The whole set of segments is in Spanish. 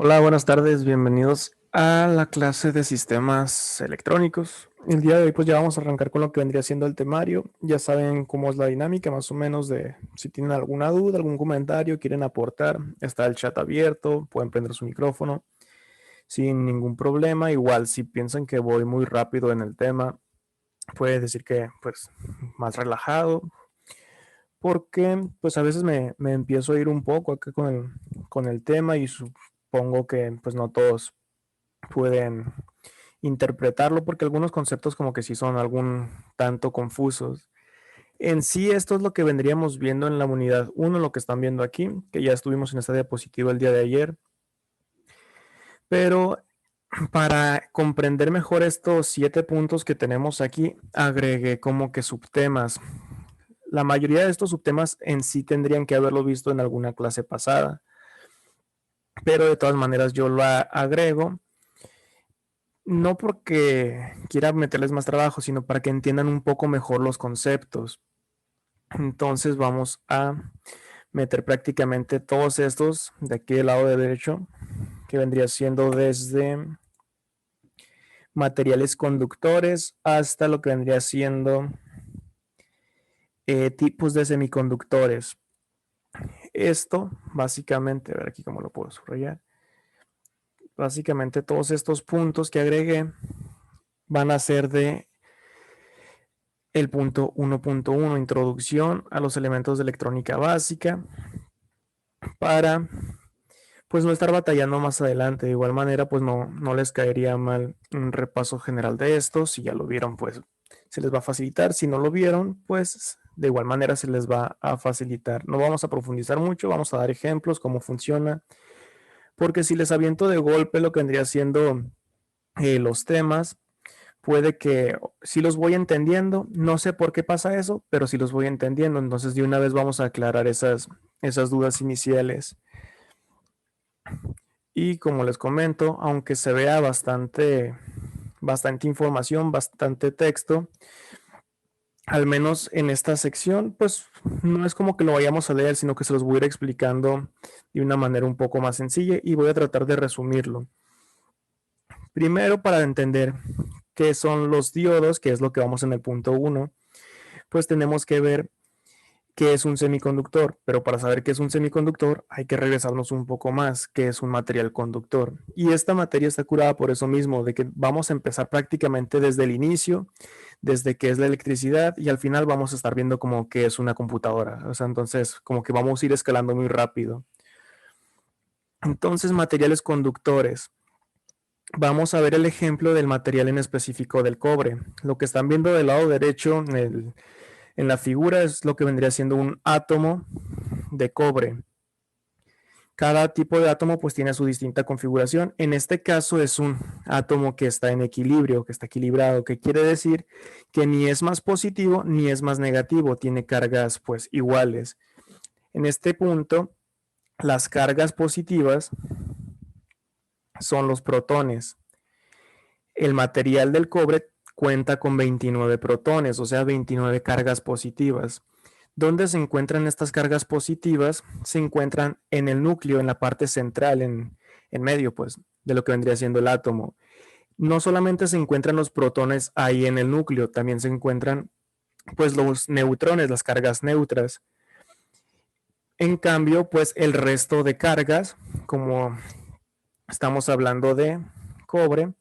Hola, buenas tardes, bienvenidos a la clase de sistemas electrónicos. El día de hoy pues ya vamos a arrancar con lo que vendría siendo el temario. Ya saben cómo es la dinámica más o menos de si tienen alguna duda, algún comentario, quieren aportar, está el chat abierto, pueden prender su micrófono sin ningún problema. Igual si piensan que voy muy rápido en el tema, puede decir que pues más relajado, porque pues a veces me empiezo a ir un poco acá con el tema y supongo que pues no todos pueden interpretarlo porque algunos conceptos como que sí son algún tanto confusos. En sí, esto es lo que vendríamos viendo en la unidad uno, lo que están viendo aquí, que ya estuvimos en esta diapositiva el día de ayer, pero para comprender mejor estos 7 puntos que tenemos aquí, agregué como que subtemas. La mayoría de estos subtemas en sí tendrían que haberlo visto en alguna clase pasada, pero de todas maneras yo lo agrego no porque quiera meterles más trabajo, sino para que entiendan un poco mejor los conceptos. Entonces vamos a meter prácticamente todos estos de aquí del lado derecho, que vendría siendo desde materiales conductores hasta lo que vendría siendo tipos de semiconductores. Esto, básicamente, a ver aquí cómo lo puedo subrayar. Básicamente todos estos puntos que agregué van a ser de el punto 1.1, introducción a los elementos de electrónica básica, para pues no estar batallando más adelante. De igual manera, pues no les caería mal un repaso general de esto. Si ya lo vieron, pues se les va a facilitar. Si no lo vieron, pues de igual manera se les va a facilitar. No vamos a profundizar mucho, vamos a dar ejemplos, cómo funciona, porque si les aviento de golpe lo que vendría siendo los temas, puede que si los voy entendiendo, no sé por qué pasa eso, pero si los voy entendiendo, entonces de una vez vamos a aclarar esas dudas iniciales. Y como les comento, aunque se vea bastante información, bastante texto, al menos en esta sección, pues no es como que lo vayamos a leer, sino que se los voy a ir explicando de una manera un poco más sencilla y voy a tratar de resumirlo. Primero, para entender qué son los diodos, que es lo que vamos en el punto 1, pues tenemos que ver qué es un semiconductor, pero para saber qué es un semiconductor hay que regresarnos un poco más, qué es un material conductor. Y esta materia está curada por eso mismo, de que vamos a empezar prácticamente desde el inicio, desde qué es la electricidad y al final vamos a estar viendo como qué es una computadora. O sea, entonces como que vamos a ir escalando muy rápido. Entonces, materiales conductores. Vamos a ver el ejemplo del material en específico del cobre. Lo que están viendo del lado derecho en la figura es lo que vendría siendo un átomo de cobre. Cada tipo de átomo pues tiene su distinta configuración. En este caso es un átomo que está en equilibrio, que está equilibrado, que quiere decir que ni es más positivo ni es más negativo, tiene cargas pues iguales. En este punto, las cargas positivas son los protones. El material del cobre cuenta con 29 protones, o sea, 29 cargas positivas. ¿Dónde se encuentran estas cargas positivas? Se encuentran en el núcleo, en la parte central, en medio, pues, de lo que vendría siendo el átomo. No solamente se encuentran los protones ahí en el núcleo, también se encuentran, pues, los neutrones, las cargas neutras. En cambio, pues, el resto de cargas, como estamos hablando de cobre,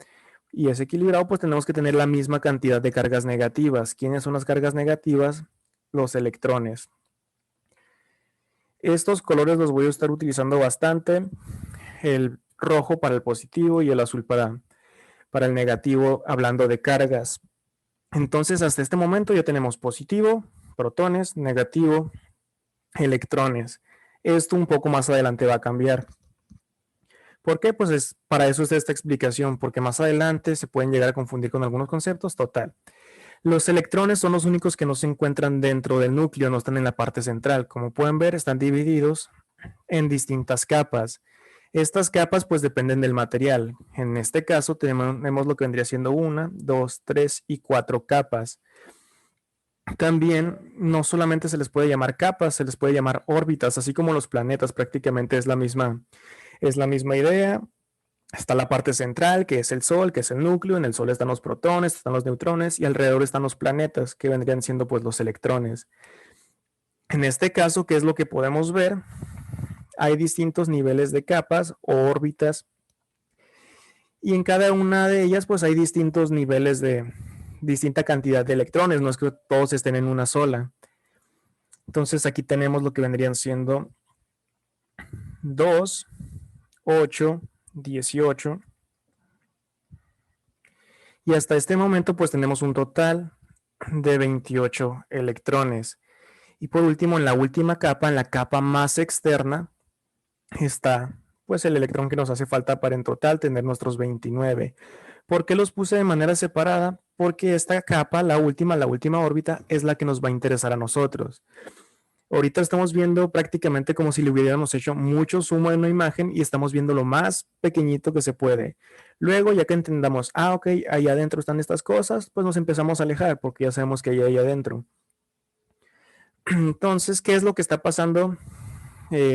y es equilibrado, pues tenemos que tener la misma cantidad de cargas negativas. ¿Quiénes son las cargas negativas? Los electrones. Estos colores los voy a estar utilizando bastante. El rojo para el positivo y el azul para el negativo, hablando de cargas. Entonces, hasta este momento ya tenemos positivo, protones, negativo, electrones. Esto un poco más adelante va a cambiar. ¿Por qué? Pues para eso es esta explicación, porque más adelante se pueden llegar a confundir con algunos conceptos. Total. Los electrones son los únicos que no se encuentran dentro del núcleo, no están en la parte central. Como pueden ver, están divididos en distintas capas. Estas capas pues dependen del material. En este caso tenemos lo que vendría siendo una, dos, tres y cuatro capas. También no solamente se les puede llamar capas, se les puede llamar órbitas, así como los planetas, prácticamente es Es la misma idea. Está la parte central, que es el Sol, que es el núcleo. En el Sol están los protones, están los neutrones y alrededor están los planetas, que vendrían siendo pues los electrones. En este caso, ¿qué es lo que podemos ver? Hay distintos niveles de capas o órbitas y en cada una de ellas pues hay distintos niveles de distinta cantidad de electrones, no es que todos estén en una sola. Entonces aquí tenemos lo que vendrían siendo 2, 8, 18 y hasta este momento pues tenemos un total de 28 electrones. Y por último, en la última capa, en la capa más externa, está pues el electrón que nos hace falta para en total tener nuestros 29. ¿Por qué los puse de manera separada? Porque esta capa, la última órbita, es la que nos va a interesar a nosotros. Ahorita estamos viendo prácticamente como si le hubiéramos hecho mucho zoom en una imagen y estamos viendo lo más pequeñito que se puede. Luego, ya que entendamos, ok, ahí adentro están estas cosas, pues nos empezamos a alejar porque ya sabemos que hay ahí adentro. Entonces, ¿qué es lo que está pasando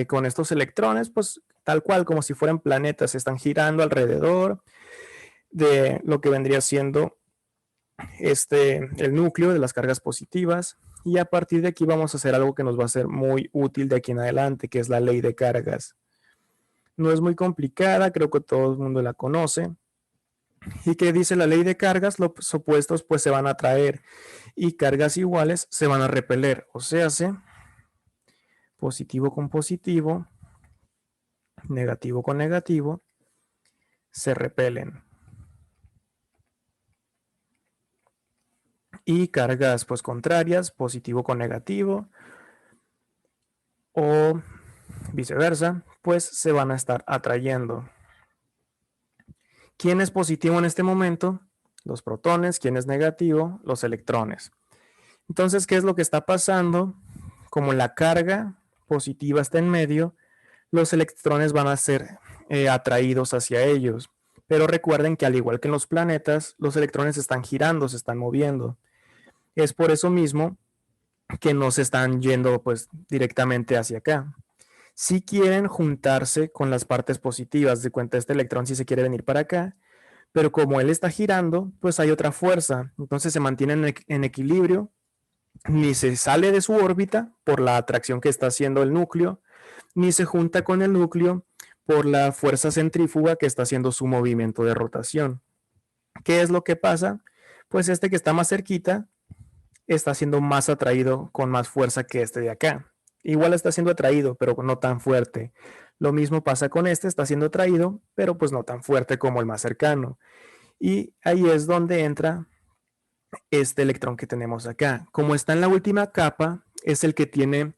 con estos electrones? Pues tal cual, como si fueran planetas, están girando alrededor de lo que vendría siendo el núcleo de las cargas positivas. Y a partir de aquí vamos a hacer algo que nos va a ser muy útil de aquí en adelante, que es la ley de cargas. No es muy complicada, creo que todo el mundo la conoce. ¿Y qué dice la ley de cargas? Los opuestos pues se van a atraer y cargas iguales se van a repeler. O sea, positivo con positivo, negativo con negativo, se repelen. Y cargas pues contrarias, positivo con negativo o viceversa, pues se van a estar atrayendo. ¿Quién es positivo en este momento? Los protones. ¿Quién es negativo? Los electrones. Entonces, ¿qué es lo que está pasando? Como la carga positiva está en medio, los electrones van a ser atraídos hacia ellos. Pero recuerden que al igual que en los planetas, los electrones están girando, se están moviendo. Es por eso mismo que no se están yendo pues directamente hacia acá. Si quieren juntarse con las partes positivas, de cuenta este electrón si se quiere venir para acá, pero como él está girando, pues hay otra fuerza, entonces se mantiene en equilibrio, ni se sale de su órbita por la atracción que está haciendo el núcleo, ni se junta con el núcleo por la fuerza centrífuga que está haciendo su movimiento de rotación. ¿Qué es lo que pasa? Pues este que está más cerquita está siendo más atraído con más fuerza que este de acá. Igual está siendo atraído, pero no tan fuerte. Lo mismo pasa con este, está siendo atraído, pero pues no tan fuerte como el más cercano. Y ahí es donde entra este electrón que tenemos acá. Como está en la última capa, es el que tiene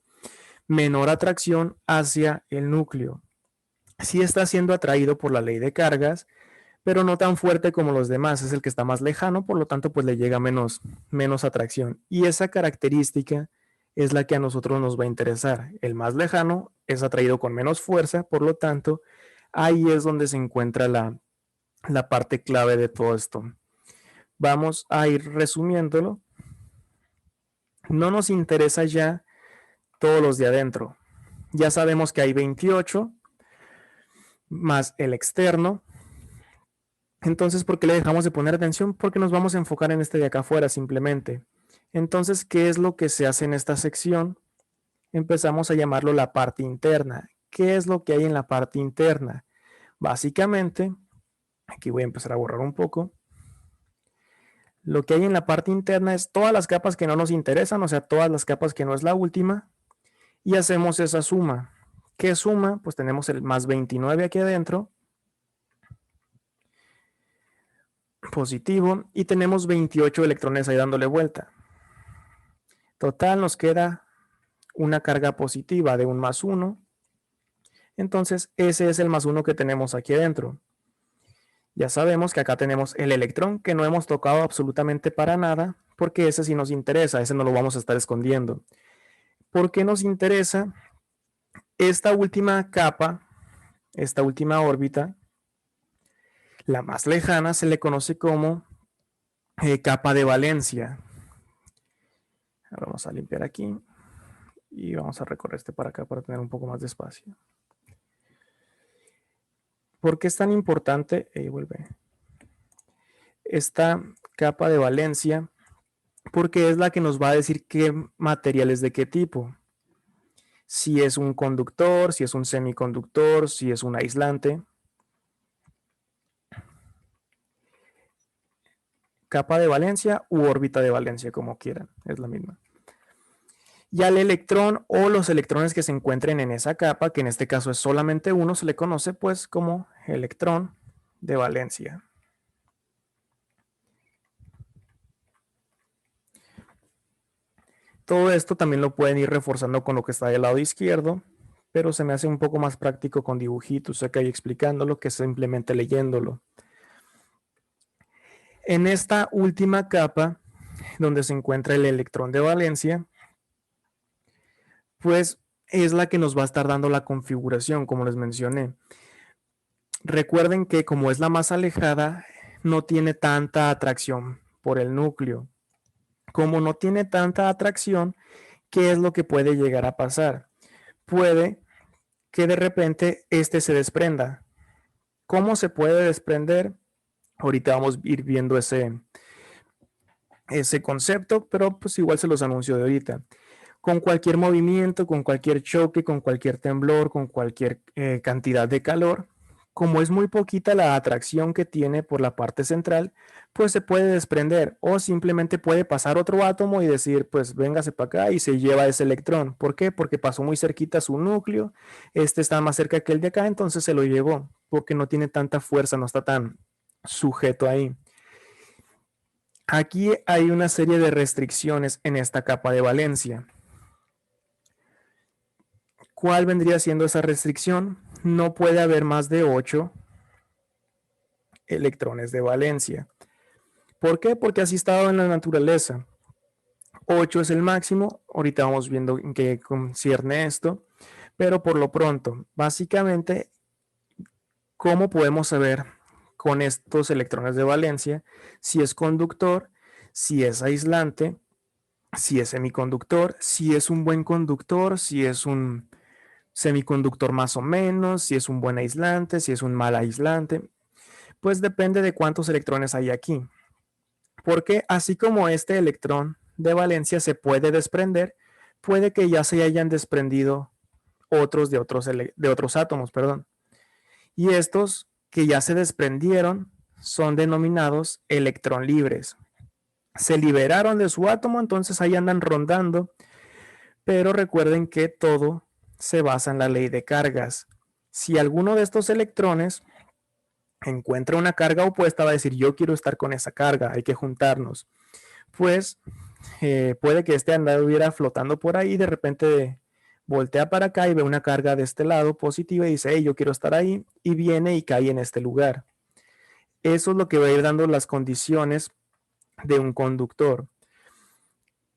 menor atracción hacia el núcleo. Sí está siendo atraído por la ley de cargas, pero no tan fuerte como los demás, es el que está más lejano, por lo tanto pues le llega menos atracción. Y esa característica es la que a nosotros nos va a interesar. El más lejano es atraído con menos fuerza, por lo tanto ahí es donde se encuentra la parte clave de todo esto. Vamos a ir resumiéndolo. No nos interesa ya todos los de adentro. Ya sabemos que hay 28 más el externo. Entonces, ¿por qué le dejamos de poner atención? Porque nos vamos a enfocar en este de acá afuera simplemente. Entonces, ¿qué es lo que se hace en esta sección? Empezamos a llamarlo la parte interna. ¿Qué es lo que hay en la parte interna? Básicamente, aquí voy a empezar a borrar un poco. Lo que hay en la parte interna es todas las capas que no nos interesan, o sea, todas las capas que no es la última, y hacemos esa suma. ¿Qué suma? Pues tenemos el más 29 aquí adentro, positivo, y tenemos 28 electrones ahí dándole vuelta. Total nos queda una carga positiva de un más 1. Entonces ese es el más 1 que tenemos aquí adentro. Ya sabemos que acá tenemos el electrón que no hemos tocado absolutamente para nada, porque ese sí nos interesa, ese no lo vamos a estar escondiendo. ¿Por qué nos interesa? Esta última capa, esta última órbita, la más lejana, se le conoce como capa de valencia. Ahora vamos a limpiar aquí y vamos a recorrer este para acá para tener un poco más de espacio. ¿Por qué es tan importante? Vuelve. Esta capa de valencia, porque es la que nos va a decir qué material es de qué tipo. Si es un conductor, si es un semiconductor, si es un aislante. Capa de valencia u órbita de valencia, como quieran, es la misma. Y al electrón o los electrones que se encuentren en esa capa, que en este caso es solamente uno, se le conoce pues como electrón de valencia. Todo esto también lo pueden ir reforzando con lo que está del lado izquierdo, pero se me hace un poco más práctico con dibujitos, acá y explicándolo que simplemente leyéndolo. En esta última capa, donde se encuentra el electrón de valencia, pues es la que nos va a estar dando la configuración, como les mencioné. Recuerden que como es la más alejada, no tiene tanta atracción por el núcleo. Como no tiene tanta atracción, ¿qué es lo que puede llegar a pasar? Puede que de repente este se desprenda. ¿Cómo se puede desprender? Ahorita vamos a ir viendo ese concepto, pero pues igual se los anuncio de ahorita. Con cualquier movimiento, con cualquier choque, con cualquier temblor, con cualquier cantidad de calor, como es muy poquita la atracción que tiene por la parte central, pues se puede desprender o simplemente puede pasar otro átomo y decir, pues véngase para acá y se lleva ese electrón. ¿Por qué? Porque pasó muy cerquita su núcleo, este está más cerca que el de acá, entonces se lo llevó, porque no tiene tanta fuerza, no está tan sujeto ahí. Aquí hay una serie de restricciones en esta capa de valencia. ¿Cuál vendría siendo esa restricción? No puede haber más de 8 electrones de valencia. ¿Por qué? Porque así está dado en la naturaleza. 8 es el máximo, ahorita vamos viendo en qué concierne esto, pero por lo pronto, básicamente, ¿cómo podemos saber con estos electrones de valencia si es conductor, si es aislante, si es semiconductor, si es un buen conductor, si es un semiconductor más o menos, si es un buen aislante, si es un mal aislante? Pues depende de cuántos electrones hay aquí. Porque así como este electrón de valencia se puede desprender, puede que ya se hayan desprendido otros de otros átomos, perdón. Y estos que ya se desprendieron son denominados electrón libres. Se liberaron de su átomo, entonces ahí andan rondando, pero recuerden que todo se basa en la ley de cargas. Si alguno de estos electrones encuentra una carga opuesta, va a decir, yo quiero estar con esa carga, hay que juntarnos. Pues puede que este anduviera flotando por ahí y de repente voltea para acá y ve una carga de este lado positiva y dice, hey, yo quiero estar ahí, y viene y cae en este lugar. Eso es lo que va a ir dando las condiciones de un conductor.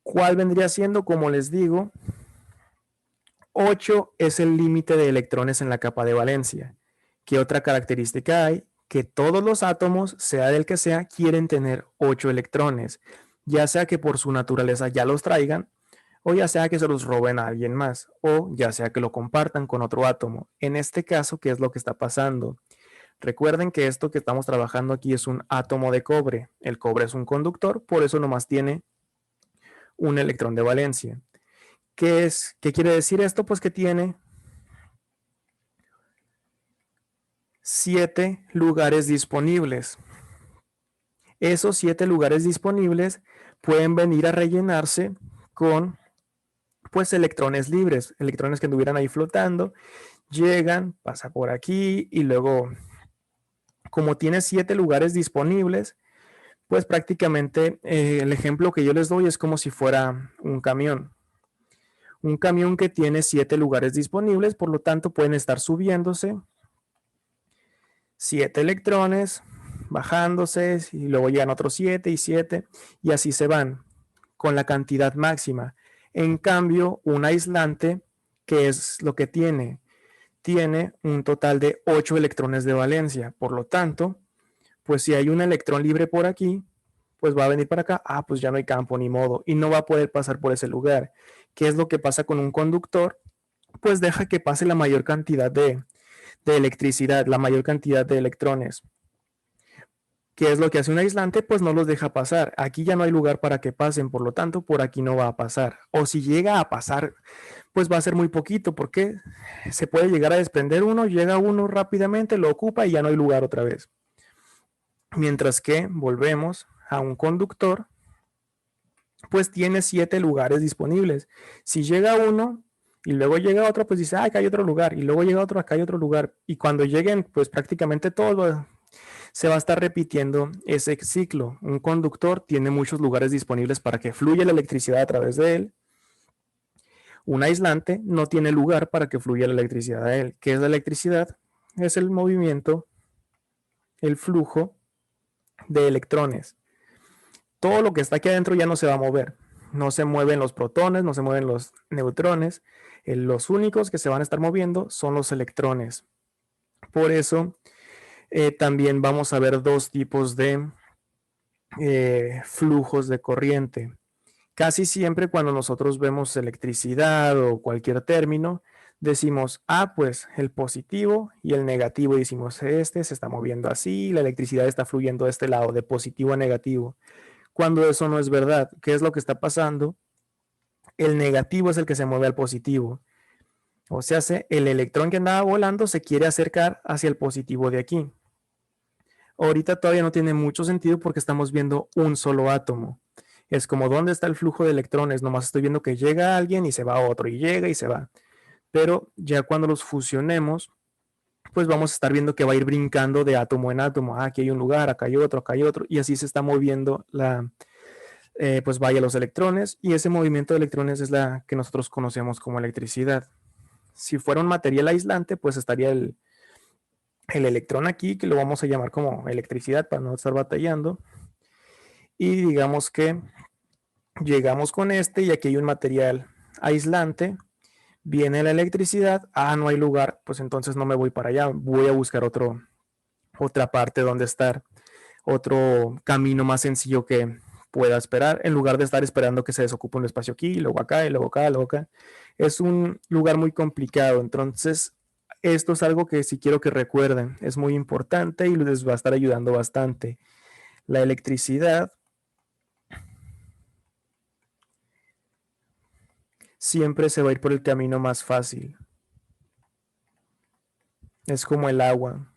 ¿Cuál vendría siendo? Como les digo, 8 es el límite de electrones en la capa de valencia. ¿Qué otra característica hay? Que todos los átomos, sea del que sea, quieren tener 8 electrones, ya sea que por su naturaleza ya los traigan, o ya sea que se los roben a alguien más, o ya sea que lo compartan con otro átomo. En este caso, ¿qué es lo que está pasando? Recuerden que esto que estamos trabajando aquí es un átomo de cobre. El cobre es un conductor, por eso nomás tiene un electrón de valencia. ¿Qué quiere decir esto? Pues que tiene 7 lugares disponibles. Esos 7 lugares disponibles pueden venir a rellenarse con pues electrones libres, electrones que anduvieran ahí flotando, llegan, pasa por aquí y luego, como tiene 7 lugares disponibles, pues prácticamente el ejemplo que yo les doy es como si fuera un camión. Un camión que tiene 7 lugares disponibles, por lo tanto pueden estar subiéndose 7 electrones, bajándose y luego llegan otros 7 y 7 y así se van con la cantidad máxima. En cambio, un aislante, ¿qué es lo que tiene? Tiene un total de 8 electrones de valencia. Por lo tanto, pues si hay un electrón libre por aquí, pues va a venir para acá, pues ya no hay campo ni modo y no va a poder pasar por ese lugar. ¿Qué es lo que pasa con un conductor? Pues deja que pase la mayor cantidad de de electricidad, la mayor cantidad de electrones. ¿Qué es lo que hace un aislante? Pues no los deja pasar. Aquí ya no hay lugar para que pasen, por lo tanto, por aquí no va a pasar. O si llega a pasar, pues va a ser muy poquito, porque se puede llegar a desprender uno, llega uno rápidamente, lo ocupa y ya no hay lugar otra vez. Mientras que volvemos a un conductor, pues tiene 7 lugares disponibles. Si llega uno y luego llega otro, pues dice, acá hay otro lugar, y luego llega otro, acá hay otro lugar. Y cuando lleguen, pues prácticamente todos se va a estar repitiendo ese ciclo. Un conductor tiene muchos lugares disponibles para que fluya la electricidad a través de él. Un aislante no tiene lugar para que fluya la electricidad a él. ¿Qué es la electricidad? Es el movimiento, el flujo de electrones. Todo lo que está aquí adentro ya no se va a mover. No se mueven los protones, no se mueven los neutrones. Los únicos que se van a estar moviendo son los electrones. Por eso también vamos a ver dos tipos de flujos de corriente. Casi siempre cuando nosotros vemos electricidad o cualquier término, decimos, pues el positivo y el negativo. Y decimos, este se está moviendo así, la electricidad está fluyendo de este lado, de positivo a negativo. Cuando eso no es verdad, ¿qué es lo que está pasando? El negativo es el que se mueve al positivo. O sea, el electrón que andaba volando se quiere acercar hacia el positivo de aquí. Ahorita todavía no tiene mucho sentido porque estamos viendo un solo átomo. Es como, ¿dónde está el flujo de electrones? Nomás estoy viendo que llega alguien y se va otro, y llega y se va. Pero ya cuando los fusionemos, pues vamos a estar viendo que va a ir brincando de átomo en átomo. Aquí hay un lugar, acá hay otro, y así se está moviendo pues vaya los electrones, y ese movimiento de electrones es la que nosotros conocemos como electricidad. Si fuera un material aislante, pues estaría el electrón aquí, que lo vamos a llamar como electricidad para no estar batallando. Y digamos que llegamos con este y aquí hay un material aislante, viene la electricidad, no hay lugar, pues entonces no me voy para allá, voy a buscar otra parte donde estar, otro camino más sencillo que pueda esperar, en lugar de estar esperando que se desocupe un espacio aquí, y luego acá, y luego acá, y luego acá. Es un lugar muy complicado, entonces esto es algo que sí quiero que recuerden, es muy importante y les va a estar ayudando bastante. La electricidad siempre se va a ir por el camino más fácil. Es como el agua.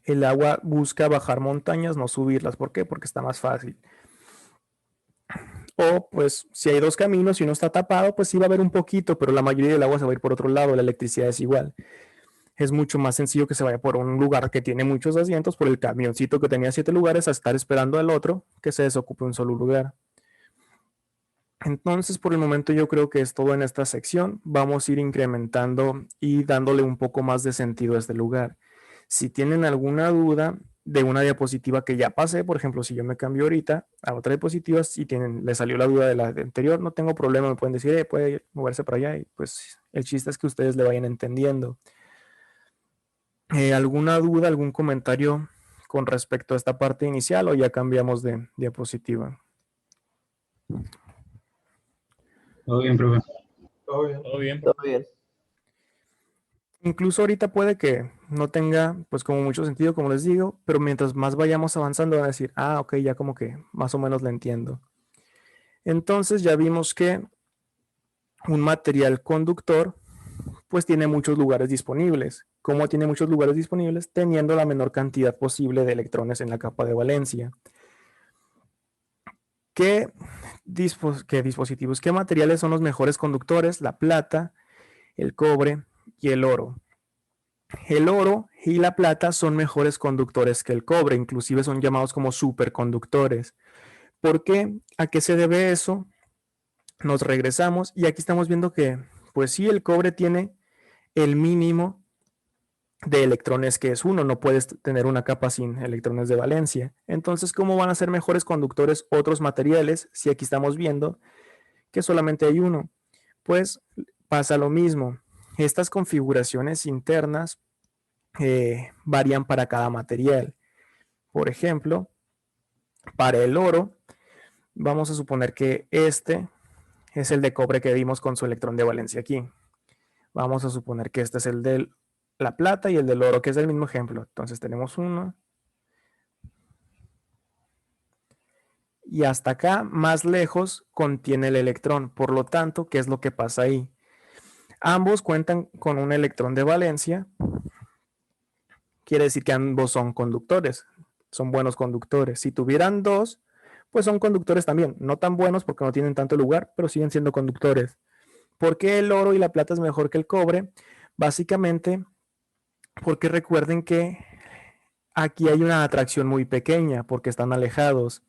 El agua busca bajar montañas, no subirlas. ¿Por qué? Porque está más fácil. O pues si hay dos caminos y uno está tapado, pues sí va a haber un poquito, pero la mayoría del agua se va a ir por otro lado. La electricidad es igual. Es mucho más sencillo que se vaya por un lugar que tiene muchos asientos, por el camioncito que tenía 7 lugares, a estar esperando al otro que se desocupe un solo lugar. Entonces, por el momento yo creo que es todo en esta sección. Vamos a ir incrementando y dándole un poco más de sentido a este lugar. Si tienen alguna duda de una diapositiva que ya pasé, por ejemplo, si yo me cambio ahorita a otra diapositiva, si les salió la duda de la anterior, no tengo problema, me pueden decir, puede moverse para allá, y pues el chiste es que ustedes le vayan entendiendo. ¿Alguna duda, algún comentario con respecto a esta parte inicial o ya cambiamos de diapositiva? Todo bien, profe. Todo bien. Todo bien. Todo bien. Incluso ahorita puede que no tenga pues como mucho sentido, como les digo, pero mientras más vayamos avanzando van a decir, ok, ya como que más o menos la entiendo. Entonces ya vimos que un material conductor pues tiene muchos lugares disponibles. ¿Cómo tiene muchos lugares disponibles? Teniendo la menor cantidad posible de electrones en la capa de valencia. ¿Qué dispositivos, qué materiales son los mejores conductores? La plata, el cobre y el oro. El oro y la plata son mejores conductores que el cobre, inclusive son llamados como superconductores. ¿Por qué? ¿A qué se debe eso? Nos regresamos y aquí estamos viendo que, pues sí, el cobre tiene el mínimo de electrones que es 1, no puedes tener una capa sin electrones de valencia. Entonces, ¿cómo van a ser mejores conductores otros materiales si aquí estamos viendo que solamente hay uno? Pues pasa lo mismo. Estas configuraciones internas varían para cada material. Por ejemplo, para el oro, vamos a suponer que este es el de cobre que vimos con su electrón de valencia aquí. Vamos a suponer que este es el de la plata y el del oro, que es el mismo ejemplo. Entonces tenemos uno. Y hasta acá, más lejos, contiene el electrón. Por lo tanto, ¿qué es lo que pasa ahí? Ambos cuentan con un electrón de valencia. Quiere decir que ambos son conductores. Son buenos conductores. Si tuvieran dos, pues son conductores también. No tan buenos porque no tienen tanto lugar, pero siguen siendo conductores. ¿Por qué el oro y la plata es mejor que el cobre? Básicamente porque recuerden que aquí hay una atracción muy pequeña porque están alejados.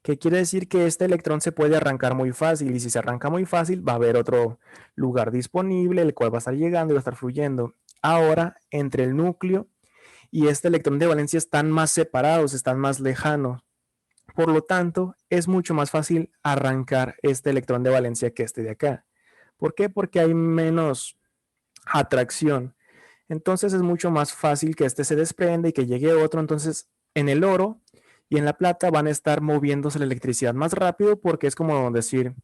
¿Qué quiere decir? Que este electrón se puede arrancar muy fácil, y si se arranca muy fácil va a haber otro lugar disponible, el cual va a estar llegando y va a estar fluyendo. Ahora, entre el núcleo y este electrón de valencia están más separados, están más lejanos. Por lo tanto, es mucho más fácil arrancar este electrón de valencia que este de acá. ¿Por qué? Porque hay menos atracción. Entonces es mucho más fácil que este se desprenda y que llegue otro. Entonces, en el oro y en la plata van a estar moviéndose la electricidad más rápido, porque es como decir,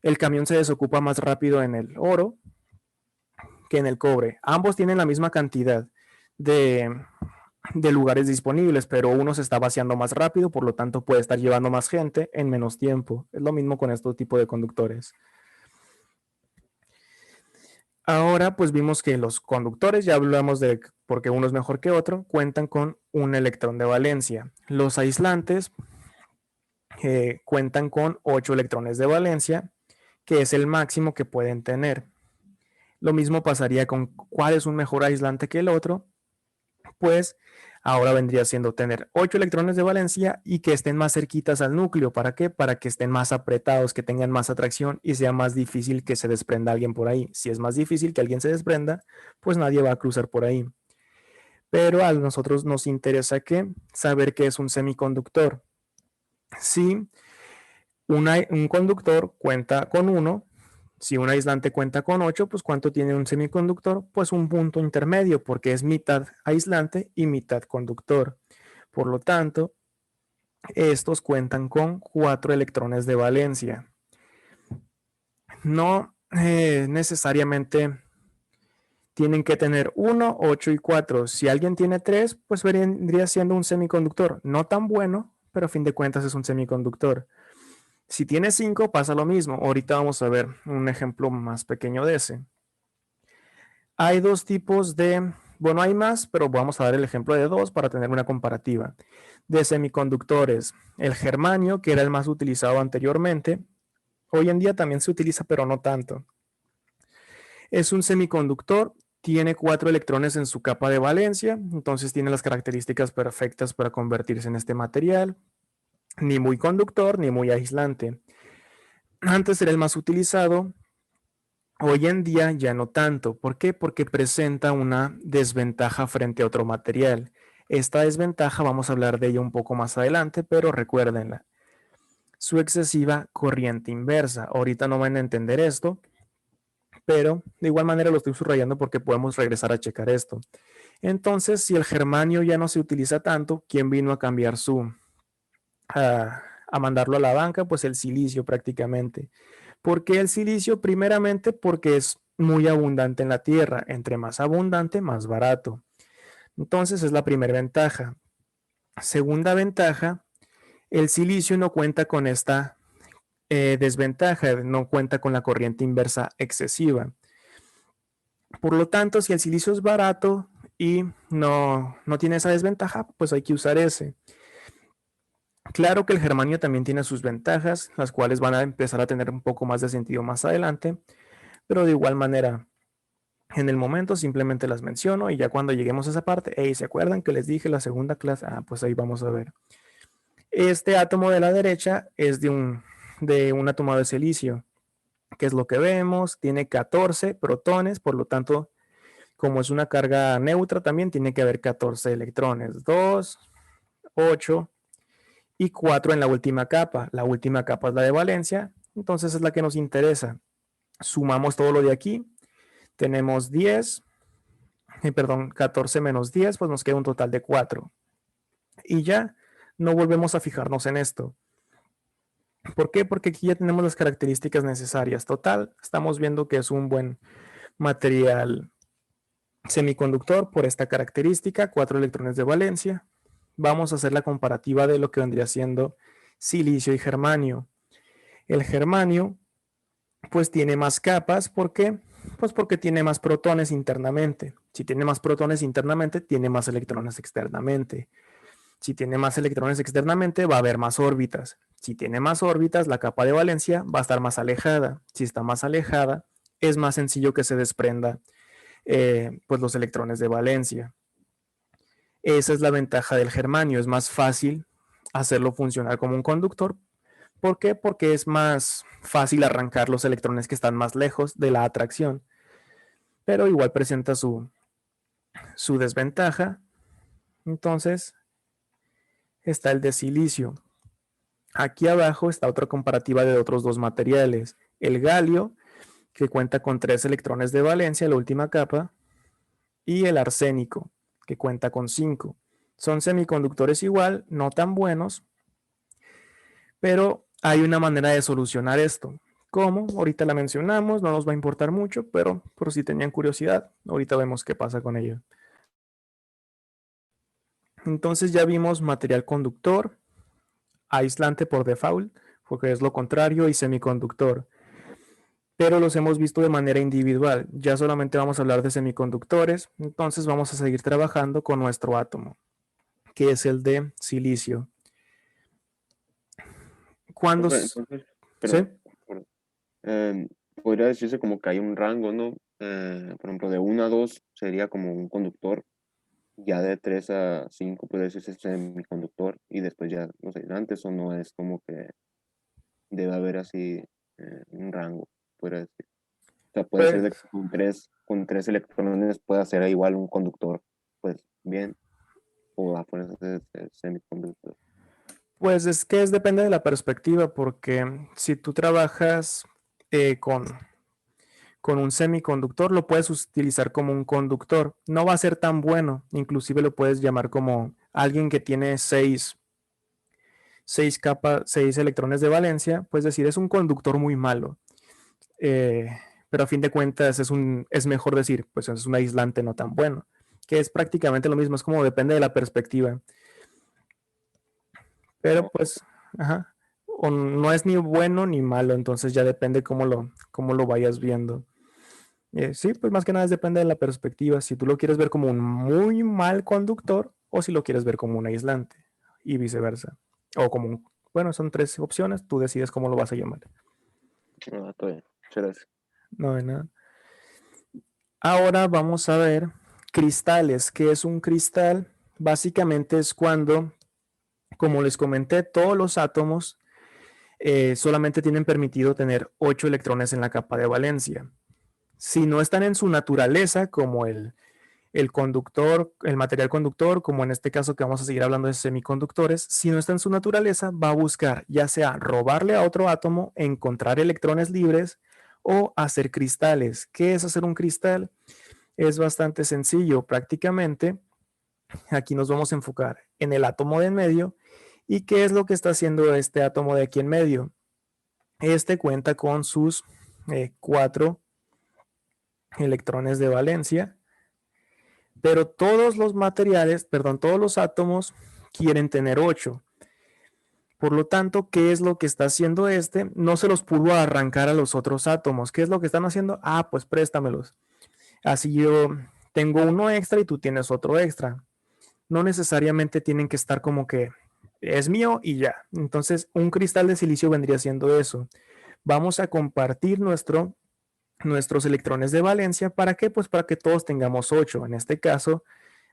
el camión se desocupa más rápido en el oro que en el cobre. Ambos tienen la misma cantidad de lugares disponibles, pero uno se está vaciando más rápido, por lo tanto puede estar llevando más gente en menos tiempo. Es lo mismo con este tipo de conductores. Ahora pues vimos que los conductores, ya hablamos de por qué uno es mejor que otro, cuentan con un electrón de valencia. Los aislantes cuentan con 8 electrones de valencia, que es el máximo que pueden tener. Lo mismo pasaría con cuál es un mejor aislante que el otro. Pues ahora vendría siendo tener 8 electrones de valencia y que estén más cerquitas al núcleo. ¿Para qué? Para que estén más apretados, que tengan más atracción y sea más difícil que se desprenda alguien por ahí. Si es más difícil que alguien se desprenda, pues nadie va a cruzar por ahí. Pero a nosotros nos interesa que saber qué es un semiconductor. Si un conductor cuenta con 1, si un aislante cuenta con 8, pues ¿cuánto tiene un semiconductor? Pues un punto intermedio, porque es mitad aislante y mitad conductor. Por lo tanto, estos cuentan con 4 electrones de valencia. No necesariamente tienen que tener 1, 8 y 4. Si alguien tiene 3, pues vendría siendo un semiconductor. No tan bueno, pero a fin de cuentas es un semiconductor. Si tiene 5, pasa lo mismo. Ahorita vamos a ver un ejemplo más pequeño de ese. Hay dos tipos de, bueno, hay más, pero vamos a dar el ejemplo de 2 para tener una comparativa. De semiconductores, el germanio, que era el más utilizado anteriormente, hoy en día también se utiliza, pero no tanto. Es un semiconductor, tiene 4 electrones en su capa de valencia, entonces tiene las características perfectas para convertirse en este material. Ni muy conductor, ni muy aislante. Antes era el más utilizado, hoy en día ya no tanto. ¿Por qué? Porque presenta una desventaja frente a otro material. Esta desventaja vamos a hablar de ella un poco más adelante, pero recuérdenla. Su excesiva corriente inversa. Ahorita no van a entender esto, pero de igual manera lo estoy subrayando porque podemos regresar a checar esto. Entonces, si el germanio ya no se utiliza tanto, ¿quién vino a cambiar a mandarlo a la banca? Pues el silicio prácticamente. ¿Por qué el silicio? Primeramente porque es muy abundante en la tierra. Entre más abundante, más barato. Entonces es la primera ventaja. Segunda ventaja, el silicio no cuenta con esta desventaja, no cuenta con la corriente inversa excesiva. Por lo tanto, si el silicio es barato y no tiene esa desventaja, pues hay que usar ese. Claro que el germanio también tiene sus ventajas, las cuales van a empezar a tener un poco más de sentido más adelante, pero de igual manera, en el momento simplemente las menciono y ya cuando lleguemos a esa parte, hey, ¿se acuerdan que les dije la segunda clase? Ah, pues ahí vamos a ver. Este átomo de la derecha es de un átomo de silicio, que es lo que vemos, tiene 14 protones, por lo tanto, como es una carga neutra, también tiene que haber 14 electrones, 2, 8 y 4 en la última capa. La última capa es la de valencia, entonces es la que nos interesa. Sumamos todo lo de aquí, tenemos 14 menos 10, pues nos queda un total de 4. Y ya no volvemos a fijarnos en esto. ¿Por qué? Porque aquí ya tenemos las características necesarias. Total, estamos viendo que es un buen material semiconductor por esta característica, 4 electrones de valencia. Vamos a hacer la comparativa de lo que vendría siendo silicio y germanio. El germanio pues tiene más capas, ¿por qué? Pues porque tiene más protones internamente. Si tiene más protones internamente, tiene más electrones externamente. Si tiene más electrones externamente, va a haber más órbitas. Si tiene más órbitas, la capa de valencia va a estar más alejada. Si está más alejada, es más sencillo que se desprenda pues los electrones de valencia. Esa es la ventaja del germanio. Es más fácil hacerlo funcionar como un conductor. ¿Por qué? Porque es más fácil arrancar los electrones que están más lejos de la atracción. Pero igual presenta su desventaja. Entonces, está el de silicio. Aquí abajo está otra comparativa de otros dos materiales. El galio, que cuenta con 3 electrones de valencia, la última capa, y el arsénico, que cuenta con 5. Son semiconductores igual, no tan buenos, pero hay una manera de solucionar esto. ¿Cómo? Ahorita la mencionamos, no nos va a importar mucho, pero por si tenían curiosidad, ahorita vemos qué pasa con ello. Entonces ya vimos material conductor, aislante por default, porque es lo contrario, y semiconductor. Pero los hemos visto de manera individual. Ya solamente vamos a hablar de semiconductores, entonces vamos a seguir trabajando con nuestro átomo, que es el de silicio. Cuando... Entonces, ¿Sí? perdón, podría decirse como que hay un rango, ¿no? Por ejemplo, de 1 a 2 sería como un conductor, ya de 3 a 5 puede decirse semiconductor, y después ya, no sé, antes o no es como que debe haber así un rango, podría decir. O sea, puede ser Pues, de que con tres electrones pueda ser igual un conductor, pues bien, o a fuerza de ser semiconductor. pues es que depende de la perspectiva, porque si tú trabajas con un semiconductor, lo puedes utilizar como un conductor. No va a ser tan bueno, inclusive lo puedes llamar como alguien que tiene 6 electrones de valencia, pues decir, es un conductor muy malo. Pero a fin de cuentas es mejor decir, pues es un aislante no tan bueno, que es prácticamente lo mismo, es como depende de la perspectiva. Pero pues, ajá, o no es ni bueno ni malo, entonces ya depende cómo lo vayas viendo. Sí, pues más que nada depende de la perspectiva, si tú lo quieres ver como un muy mal conductor o si lo quieres ver como un aislante y viceversa. O como bueno, son 3 opciones, tú decides cómo lo vas a llamar. Está bien, muchas gracias. No de nada. Ahora vamos a ver cristales. ¿Qué es un cristal? Básicamente es cuando, como les comenté, todos los átomos solamente tienen permitido tener 8 electrones en la capa de valencia. Si no están en su naturaleza, como el conductor, el material conductor, como en este caso que vamos a seguir hablando de semiconductores, si no está en su naturaleza, va a buscar ya sea robarle a otro átomo, encontrar electrones libres o hacer cristales. ¿Qué es hacer un cristal? Es bastante sencillo, prácticamente. Aquí nos vamos a enfocar en el átomo de en medio. ¿Y qué es lo que está haciendo este átomo de aquí en medio? Este cuenta con sus 4 electrones de valencia, pero todos los materiales, perdón, todos los átomos quieren tener 8. Por lo tanto, ¿qué es lo que está haciendo este? No se los pudo arrancar a los otros átomos. ¿Qué es lo que están haciendo? Ah, pues préstamelos. Así yo tengo uno extra y tú tienes otro extra. No necesariamente tienen que estar como que es mío y ya. Entonces, un cristal de silicio vendría siendo eso. Vamos a compartir nuestros electrones de valencia. ¿Para qué? Pues para que todos tengamos 8. En este caso,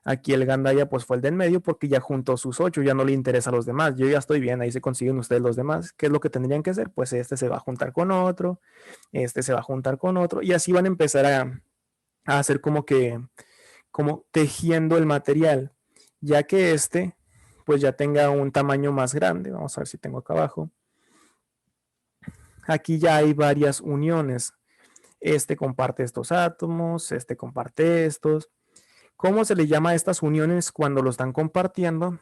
aquí el Gandaya pues fue el de en medio porque ya juntó sus 8, ya no le interesa a los demás. Yo ya estoy bien, ahí se consiguen ustedes los demás. ¿Qué es lo que tendrían que hacer? Pues este se va a juntar con otro, este se va a juntar con otro y así van a empezar a hacer como tejiendo el material, ya que este pues ya tenga un tamaño más grande. Vamos a ver si tengo acá abajo. Aquí ya hay varias uniones. Este comparte estos átomos, este comparte estos. ¿Cómo se le llama a estas uniones cuando lo están compartiendo?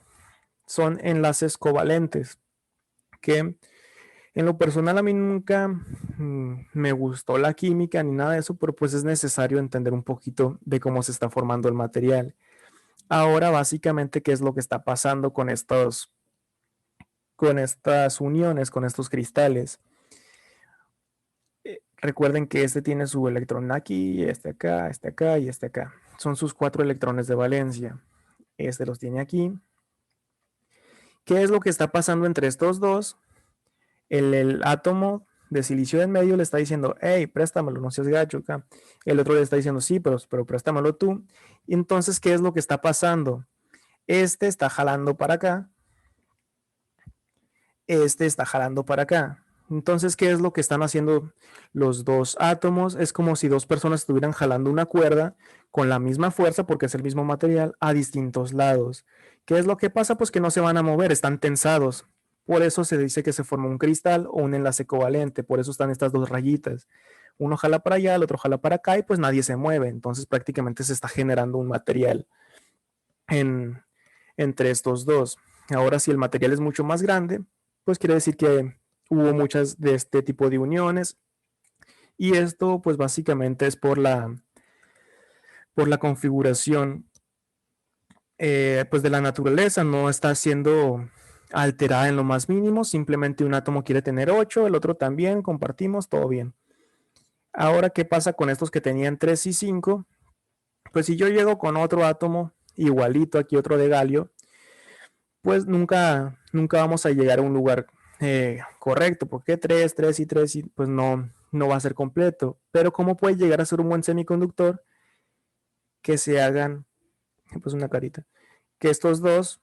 Son enlaces covalentes, que En lo personal a mí nunca me gustó la química ni nada de eso, pero pues es necesario entender un poquito de cómo se está formando el material. Ahora básicamente, ¿qué es lo que está pasando con estas uniones, con estos cristales? Recuerden que este tiene su electrón aquí, este acá y este acá. Son sus 4 electrones de valencia. Este los tiene aquí. ¿Qué es lo que está pasando entre estos dos? El átomo de silicio de en medio le está diciendo, hey, préstamelo, no seas gacho acá. El otro le está diciendo, sí, pero préstamelo tú. Y entonces, ¿qué es lo que está pasando? Este está jalando para acá. Este está jalando para acá. Entonces, ¿qué es lo que están haciendo los dos átomos? Es como si dos personas estuvieran jalando una cuerda con la misma fuerza, porque es el mismo material, a distintos lados. ¿Qué es lo que pasa? Pues que no se van a mover, están tensados. Por eso se dice que se forma un cristal o un enlace covalente. Por eso están estas dos rayitas. Uno jala para allá, el otro jala para acá y pues nadie se mueve. Entonces prácticamente se está generando un material entre estos dos. Ahora, si el material es mucho más grande, pues quiere decir que hubo muchas de este tipo de uniones. Y esto, pues básicamente es por la configuración pues de la naturaleza, no está siendo alterada en lo más mínimo, simplemente un átomo quiere tener 8, el otro también, compartimos, todo bien. Ahora, ¿qué pasa con estos que tenían 3 y 5? Pues si yo llego con otro átomo igualito, aquí otro de galio, pues nunca vamos a llegar a un lugar correcto, porque 3, 3 y 3, y pues no va a ser completo. Pero ¿cómo puede llegar a ser un buen semiconductor? Que se hagan, pues una carita, que estos dos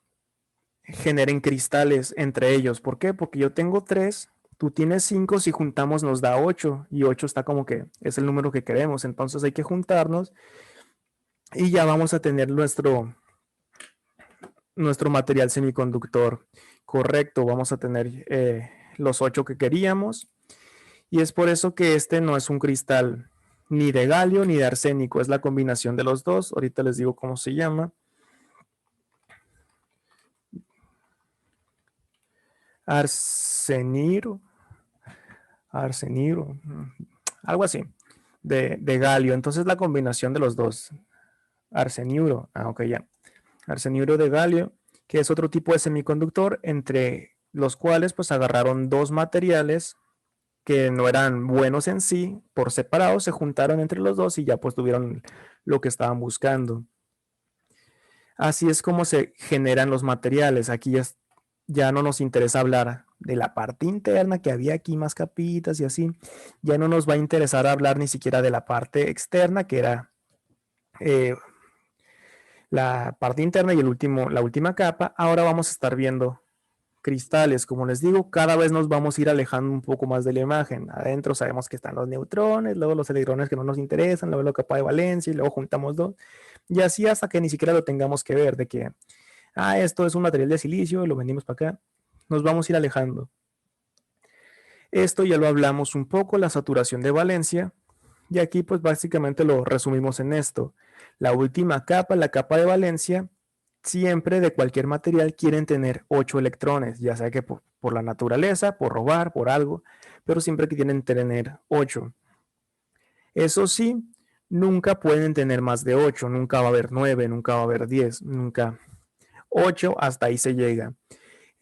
generen cristales entre ellos. ¿Por qué? Porque yo tengo 3, tú tienes 5, si juntamos nos da 8, y 8 está como que es el número que queremos. Entonces hay que juntarnos y ya vamos a tener nuestro material semiconductor correcto. Vamos a tener los 8 que queríamos. Y es por eso que este no es un cristal ni de galio ni de arsénico. Es la combinación de los dos. Ahorita les digo cómo se llama. Arseniro. Algo así. De galio. Entonces la combinación de los dos. Arseniuro. Ok, ya. Arseniuro de galio, que es otro tipo de semiconductor, entre los cuales pues agarraron dos materiales que no eran buenos en sí, por separado, se juntaron entre los dos y ya pues tuvieron lo que estaban buscando. Así es como se generan los materiales. Aquí ya no nos interesa hablar de la parte interna, que había aquí más capitas y así. Ya no nos va a interesar hablar ni siquiera de la parte externa, que era la parte interna y la última capa. Ahora vamos a estar viendo cristales. Como les digo, cada vez nos vamos a ir alejando un poco más de la imagen. Adentro sabemos que están los neutrones, luego los electrones que no nos interesan, luego la capa de valencia y luego juntamos dos. Y así hasta que ni siquiera lo tengamos que ver, de que, esto es un material de silicio y lo vendimos para acá. Nos vamos a ir alejando. Esto ya lo hablamos un poco, la saturación de valencia. Y aquí pues básicamente lo resumimos en esto. La última capa, la capa de valencia, siempre de cualquier material quieren tener 8 electrones, ya sea que por la naturaleza, por robar, por algo, pero siempre quieren tener 8. Eso sí, nunca pueden tener más de 8, nunca va a haber 9, nunca va a haber 10, nunca 8, hasta ahí se llega.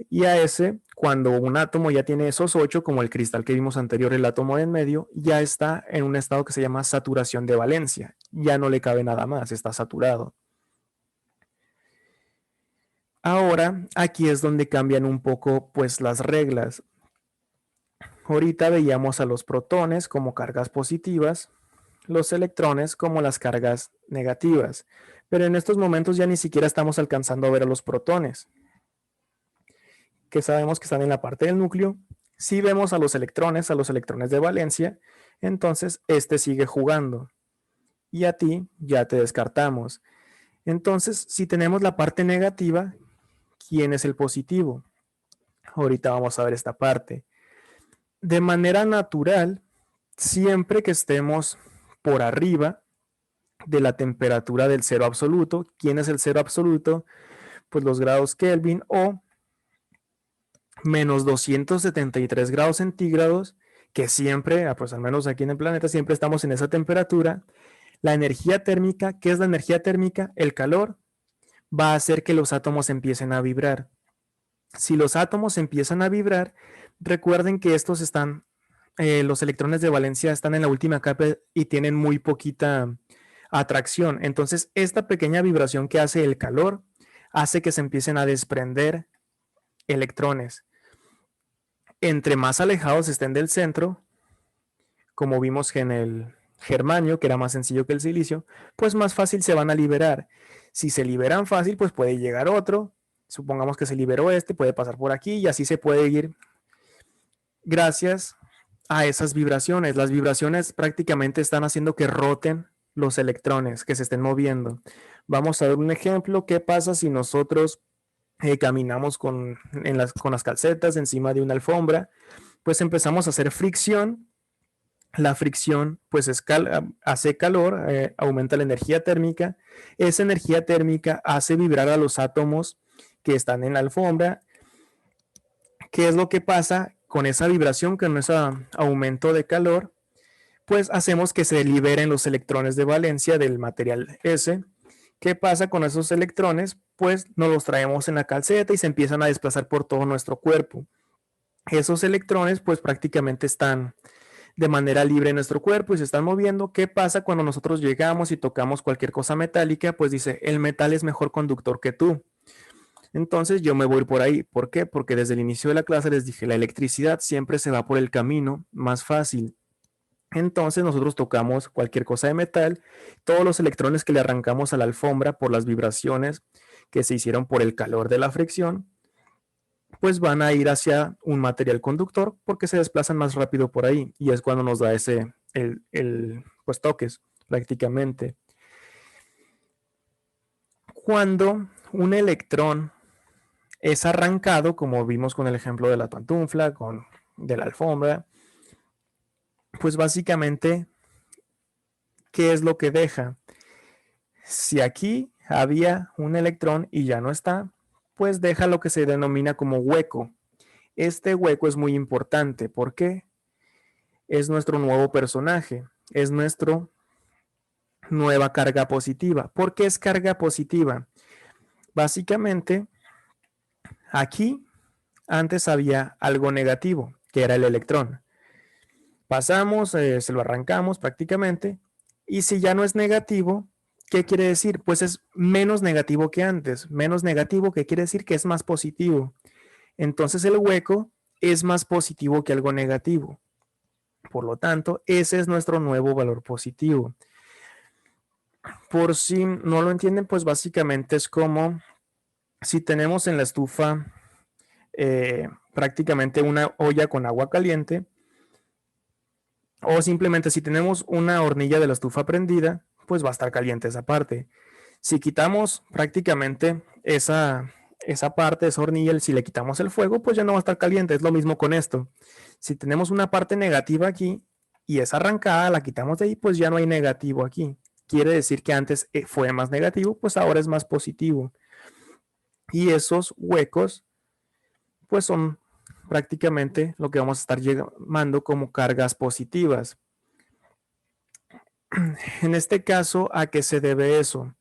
Y a ese, cuando un átomo ya tiene esos 8, como el cristal que vimos anterior, el átomo de en medio, ya está en un estado que se llama saturación de valencia. Ya no le cabe nada más, está saturado. Ahora, aquí es donde cambian un poco pues las reglas. Ahorita veíamos a los protones como cargas positivas, los electrones como las cargas negativas, pero en estos momentos ya ni siquiera estamos alcanzando a ver a los protones, que sabemos que están en la parte del núcleo. Si vemos a los electrones de valencia, entonces este sigue jugando y a ti ya te descartamos. Entonces, si tenemos la parte negativa, ¿quién es el positivo? Ahorita vamos a ver esta parte. De manera natural, siempre que estemos por arriba de la temperatura del cero absoluto, ¿quién es el cero absoluto? Pues los grados Kelvin, o menos 273 grados centígrados, que siempre, pues al menos aquí en el planeta, siempre estamos en esa temperatura. La energía térmica, ¿qué es la energía térmica? El calor va a hacer que los átomos empiecen a vibrar. Si los átomos empiezan a vibrar, recuerden que estos están, los electrones de valencia están en la última capa y tienen muy poquita atracción. Entonces, esta pequeña vibración que hace el calor hace que se empiecen a desprender electrones. Entre más alejados estén del centro, como vimos en el germanio, que era más sencillo que el silicio, pues más fácil se van a liberar. Si se liberan fácil, pues puede llegar otro. Supongamos que se liberó este, puede pasar por aquí y así se puede ir gracias a esas vibraciones. Las vibraciones prácticamente están haciendo que roten los electrones, que se estén moviendo. Vamos a ver un ejemplo. ¿Qué pasa si nosotros caminamos con las calcetas encima de una alfombra? Pues empezamos a hacer fricción. La fricción pues hace calor, aumenta la energía térmica. Esa energía térmica hace vibrar a los átomos que están en la alfombra. ¿Qué es lo que pasa con esa vibración, con ese aumento de calor? Pues hacemos que se liberen los electrones de valencia del material S. ¿Qué pasa con esos electrones? Pues nos los traemos en la calceta y se empiezan a desplazar por todo nuestro cuerpo. Esos electrones pues prácticamente están de manera libre en nuestro cuerpo y se están moviendo. ¿Qué pasa cuando nosotros llegamos y tocamos cualquier cosa metálica? Pues dice, el metal es mejor conductor que tú. Entonces yo me voy por ahí. ¿Por qué? Porque desde el inicio de la clase les dije, la electricidad siempre se va por el camino más fácil. Entonces nosotros tocamos cualquier cosa de metal, todos los electrones que le arrancamos a la alfombra por las vibraciones que se hicieron por el calor de la fricción, pues van a ir hacia un material conductor porque se desplazan más rápido por ahí y es cuando nos da pues toques prácticamente. Cuando un electrón es arrancado, como vimos con el ejemplo de la pantufla, de la alfombra, pues básicamente, ¿qué es lo que deja? Si aquí había un electrón y ya no está, pues deja lo que se denomina como hueco. Este hueco es muy importante. ¿Por qué? Es nuestro nuevo personaje, es nuestra nueva carga positiva. ¿Por qué es carga positiva? Básicamente, aquí antes había algo negativo, que era el electrón. Pasamos, se lo arrancamos prácticamente, y si ya no es negativo, ¿qué quiere decir? Pues es menos negativo que antes. Menos negativo, ¿qué quiere decir? Que es más positivo. Entonces el hueco es más positivo que algo negativo. Por lo tanto, ese es nuestro nuevo valor positivo. Por si no lo entienden, pues básicamente es como si tenemos en la estufa prácticamente una olla con agua caliente, o simplemente si tenemos una hornilla de la estufa prendida, pues va a estar caliente esa parte. Si quitamos prácticamente esa parte, esa hornilla, si le quitamos el fuego, pues ya no va a estar caliente. Es lo mismo con esto. Si tenemos una parte negativa aquí y es arrancada, la quitamos de ahí, pues ya no hay negativo aquí. Quiere decir que antes fue más negativo, pues ahora es más positivo. Y esos huecos, pues son prácticamente lo que vamos a estar llamando como cargas positivas. En este caso, ¿a qué se debe eso?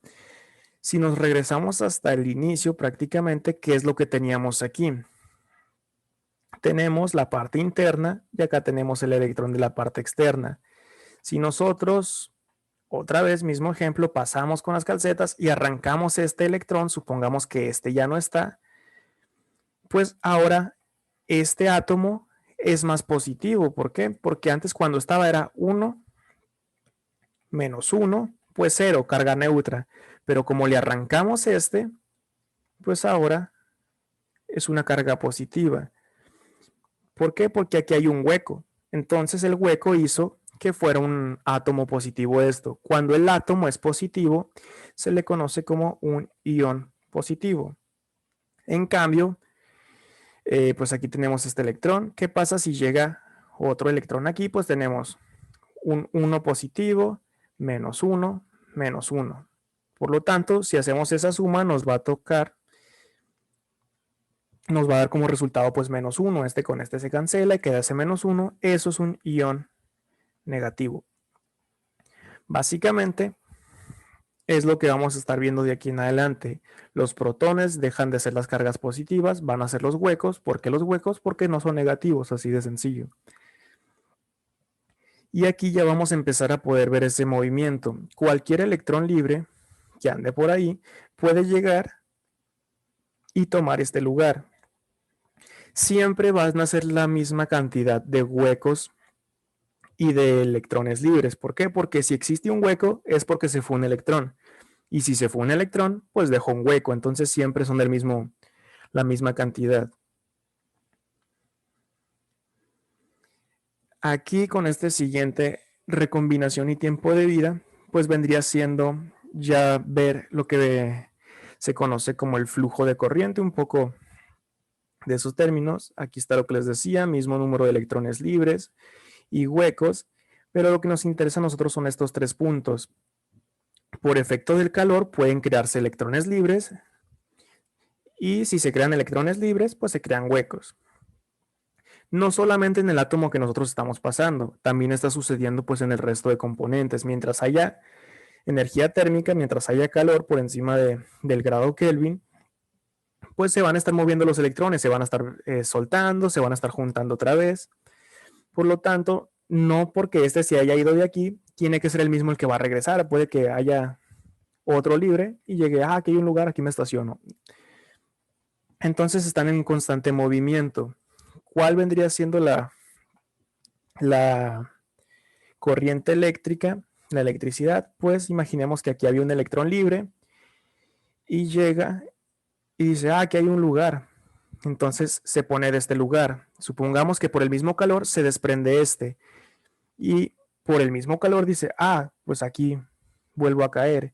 Si nos regresamos hasta el inicio, prácticamente, ¿qué es lo que teníamos aquí? Tenemos la parte interna y acá tenemos el electrón de la parte externa. Si nosotros, otra vez, mismo ejemplo, pasamos con las calcetas y arrancamos este electrón, supongamos que este ya no está, pues ahora este átomo es más positivo. ¿Por qué? Porque antes cuando estaba era 1 menos 1, pues 0, carga neutra. Pero como le arrancamos este, pues ahora es una carga positiva. ¿Por qué? Porque aquí hay un hueco. Entonces el hueco hizo que fuera un átomo positivo esto. Cuando el átomo es positivo, se le conoce como un ion positivo. En cambio, pues aquí tenemos este electrón. ¿Qué pasa si llega otro electrón aquí? Pues tenemos un 1 positivo, menos 1, menos 1. Por lo tanto, si hacemos esa suma, nos va a tocar nos va a dar como resultado pues -1. Este con este se cancela y queda ese -1. Eso es un ion negativo. Básicamente es lo que vamos a estar viendo de aquí en adelante. Los protones dejan de ser las cargas positivas, van a ser los huecos. ¿Por qué los huecos? Porque no son negativos, así de sencillo. Y aquí ya vamos a empezar a poder ver ese movimiento. Cualquier electrón libre que ande por ahí puede llegar y tomar este lugar. Siempre van a ser la misma cantidad de huecos y de electrones libres. ¿Por qué? Porque si existe un hueco es porque se fue un electrón. Y si se fue un electrón, pues dejó un hueco. Entonces siempre son la misma cantidad. Aquí con este siguiente recombinación y tiempo de vida, pues vendría siendo ya ver lo que se conoce como el flujo de corriente, un poco de esos términos. Aquí está lo que les decía, mismo número de electrones libres y huecos, pero lo que nos interesa a nosotros son estos 3 puntos. Por efecto del calor pueden crearse electrones libres y si se crean electrones libres, pues se crean huecos. No solamente en el átomo que nosotros estamos pasando, también está sucediendo pues en el resto de componentes. Mientras haya energía térmica, mientras haya calor por encima del grado Kelvin, pues se van a estar moviendo los electrones, se van a estar soltando, se van a estar juntando otra vez. Por lo tanto, no porque este se haya ido de aquí, tiene que ser el mismo el que va a regresar. Puede que haya otro libre y llegue, aquí hay un lugar, aquí me estaciono. Entonces están en constante movimiento. ¿Cuál vendría siendo la corriente eléctrica, la electricidad? Pues imaginemos que aquí había un electrón libre y llega y dice, aquí hay un lugar. Entonces se pone de este lugar. Supongamos que por el mismo calor se desprende este. Y por el mismo calor dice, pues aquí vuelvo a caer.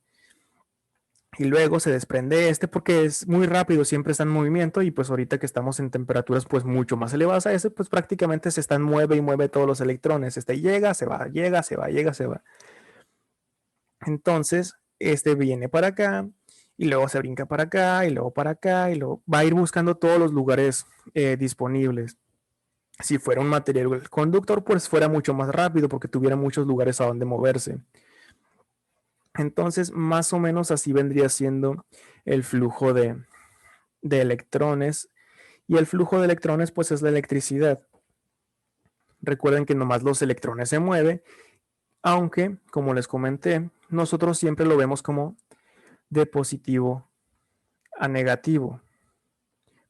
Y luego se desprende este porque es muy rápido, siempre está en movimiento y pues ahorita que estamos en temperaturas pues mucho más elevadas a ese, pues prácticamente se están mueve y mueve todos los electrones. Este llega, se va, llega, se va, llega, se va. Entonces, este viene para acá y luego se brinca para acá y luego para acá y luego va a ir buscando todos los lugares disponibles. Si fuera un material conductor, pues fuera mucho más rápido porque tuviera muchos lugares a donde moverse. Entonces, más o menos así vendría siendo el flujo de electrones. Y el flujo de electrones, pues es la electricidad. Recuerden que nomás los electrones se mueven, aunque, como les comenté, nosotros siempre lo vemos como de positivo a negativo.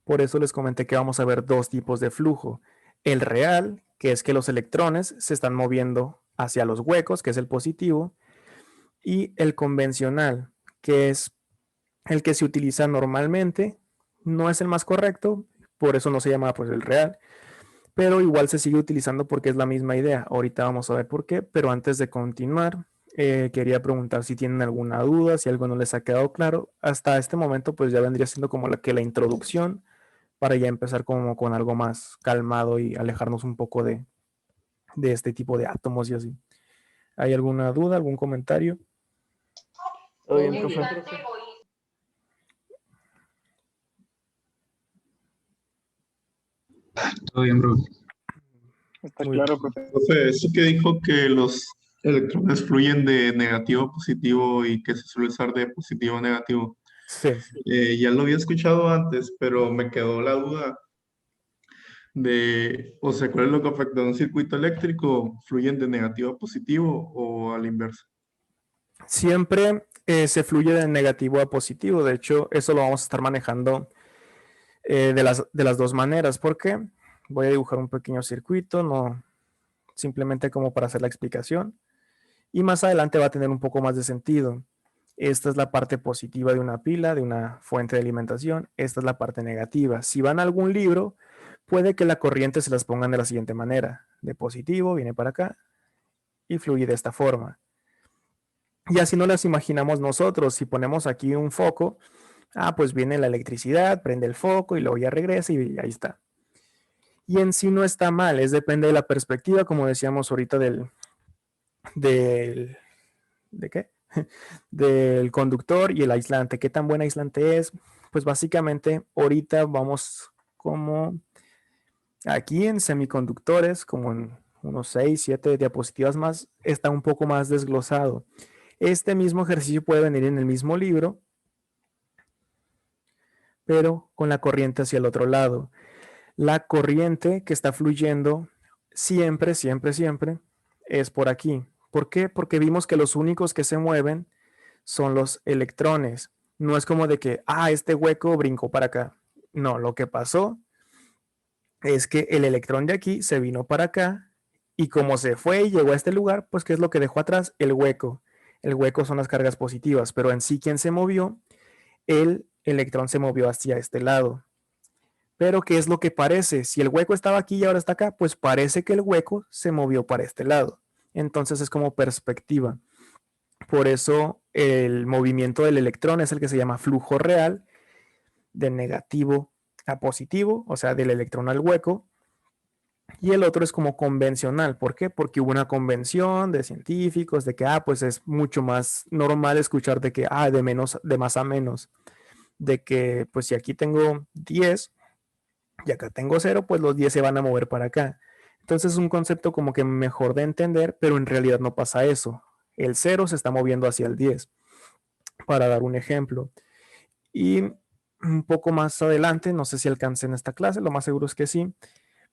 Por eso les comenté que vamos a ver 2 tipos de flujo. El real, que es que los electrones se están moviendo hacia los huecos, que es el positivo, y el convencional, que es el que se utiliza normalmente. No es el más correcto, por eso no se llama pues el real, pero igual se sigue utilizando porque es la misma idea. Ahorita vamos a ver por qué, pero antes de continuar, quería preguntar si tienen alguna duda, si algo no les ha quedado claro. Hasta este momento pues ya vendría siendo como la introducción para ya empezar como con algo más calmado y alejarnos un poco de este tipo de átomos y así. ¿Hay alguna duda, algún comentario? Todo bien, profe. Todo bien, bro. Está Muy claro, profe. Profe, eso que dijo que los electrones fluyen de negativo a positivo y que se suele usar de positivo a negativo. Sí. Ya lo había escuchado antes, pero me quedó la duda de, o sea, ¿cuál es lo que afecta a un circuito eléctrico? ¿Fluyen de negativo a positivo o a la inversa? Siempre se fluye de negativo a positivo. De hecho, eso lo vamos a estar manejando de las 2 maneras. ¿Por qué? Voy a dibujar un pequeño circuito, no simplemente como para hacer la explicación. Y más adelante va a tener un poco más de sentido. Esta es la parte positiva de una pila, de una fuente de alimentación. Esta es la parte negativa. Si van a algún libro, puede que la corriente se las pongan de la siguiente manera. De positivo viene para acá y fluye de esta forma. Y así no las imaginamos nosotros. Si ponemos aquí un foco, pues viene la electricidad, prende el foco y luego ya regresa y ahí está. Y en sí no está mal, depende de la perspectiva, como decíamos ahorita ¿de qué? Del conductor y el aislante. ¿Qué tan buen aislante es? Pues básicamente ahorita vamos como aquí en semiconductores, como en unos 6, 7 diapositivas más, está un poco más desglosado. Este mismo ejercicio puede venir en el mismo libro, pero con la corriente hacia el otro lado. La corriente que está fluyendo siempre, siempre, siempre es por aquí. ¿Por qué? Porque vimos que los únicos que se mueven son los electrones. No es como de que, este hueco brincó para acá. No, lo que pasó es que el electrón de aquí se vino para acá y como se fue y llegó a este lugar, pues ¿qué es lo que dejó atrás? El hueco. El hueco son las cargas positivas, pero en sí quien se movió, el electrón se movió hacia este lado. Pero ¿qué es lo que parece? Si el hueco estaba aquí y ahora está acá, pues parece que el hueco se movió para este lado. Entonces es como perspectiva. Por eso el movimiento del electrón es el que se llama flujo real, de negativo a positivo, o sea, del electrón al hueco. Y el otro es como convencional. ¿Por qué? Porque hubo una convención de científicos de que, pues es mucho más normal escuchar de que, de más a menos. De que, pues si aquí tengo 10 y acá tengo 0, pues los 10 se van a mover para acá. Entonces es un concepto como que mejor de entender, pero en realidad no pasa eso. El 0 se está moviendo hacia el 10, para dar un ejemplo. Y un poco más adelante, no sé si alcancé en esta clase, lo más seguro es que sí,